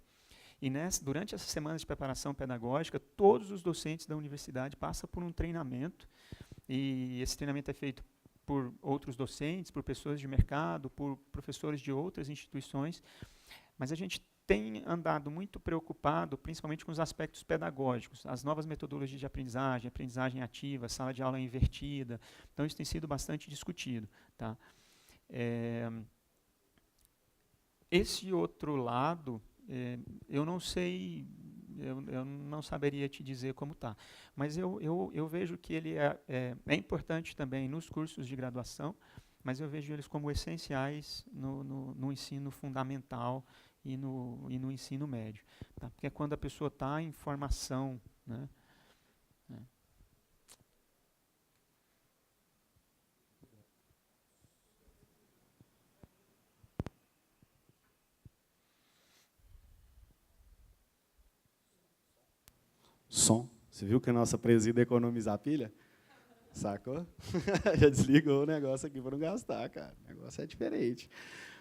e durante essas semanas de preparação pedagógica, todos os docentes da universidade passam por um treinamento, e esse treinamento é feito por outros docentes, por pessoas de mercado, por professores de outras instituições, mas a gente tem andado muito preocupado, principalmente com os aspectos pedagógicos, as novas metodologias de aprendizagem, aprendizagem ativa, sala de aula invertida, então isso tem sido bastante discutido, tá? Esse outro lado, eu não sei, eu não saberia te dizer como está, mas eu vejo que ele é importante também nos cursos de graduação, mas eu vejo eles como essenciais no ensino fundamental e no ensino médio, tá? Porque é quando a pessoa está em formação, né? Som. Você viu que a nossa presida economiza a pilha? Sacou? Já desligou o negócio aqui para não gastar, cara. O negócio é diferente.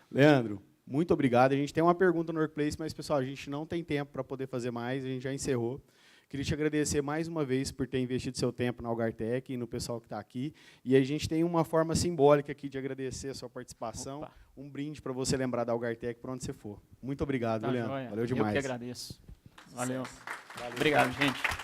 Leandro, muito obrigado. A gente tem uma pergunta no Workplace, mas, pessoal, a gente não tem tempo para poder fazer mais, a gente já encerrou. Queria te agradecer mais uma vez por ter investido seu tempo na Algartec e no pessoal que está aqui. E a gente tem uma forma simbólica aqui de agradecer a sua participação. Opa. Um brinde para você lembrar da Algartec por onde você for. Muito obrigado, Tá Leandro. joia. Valeu demais. Eu que agradeço. Valeu. Obrigado, gente.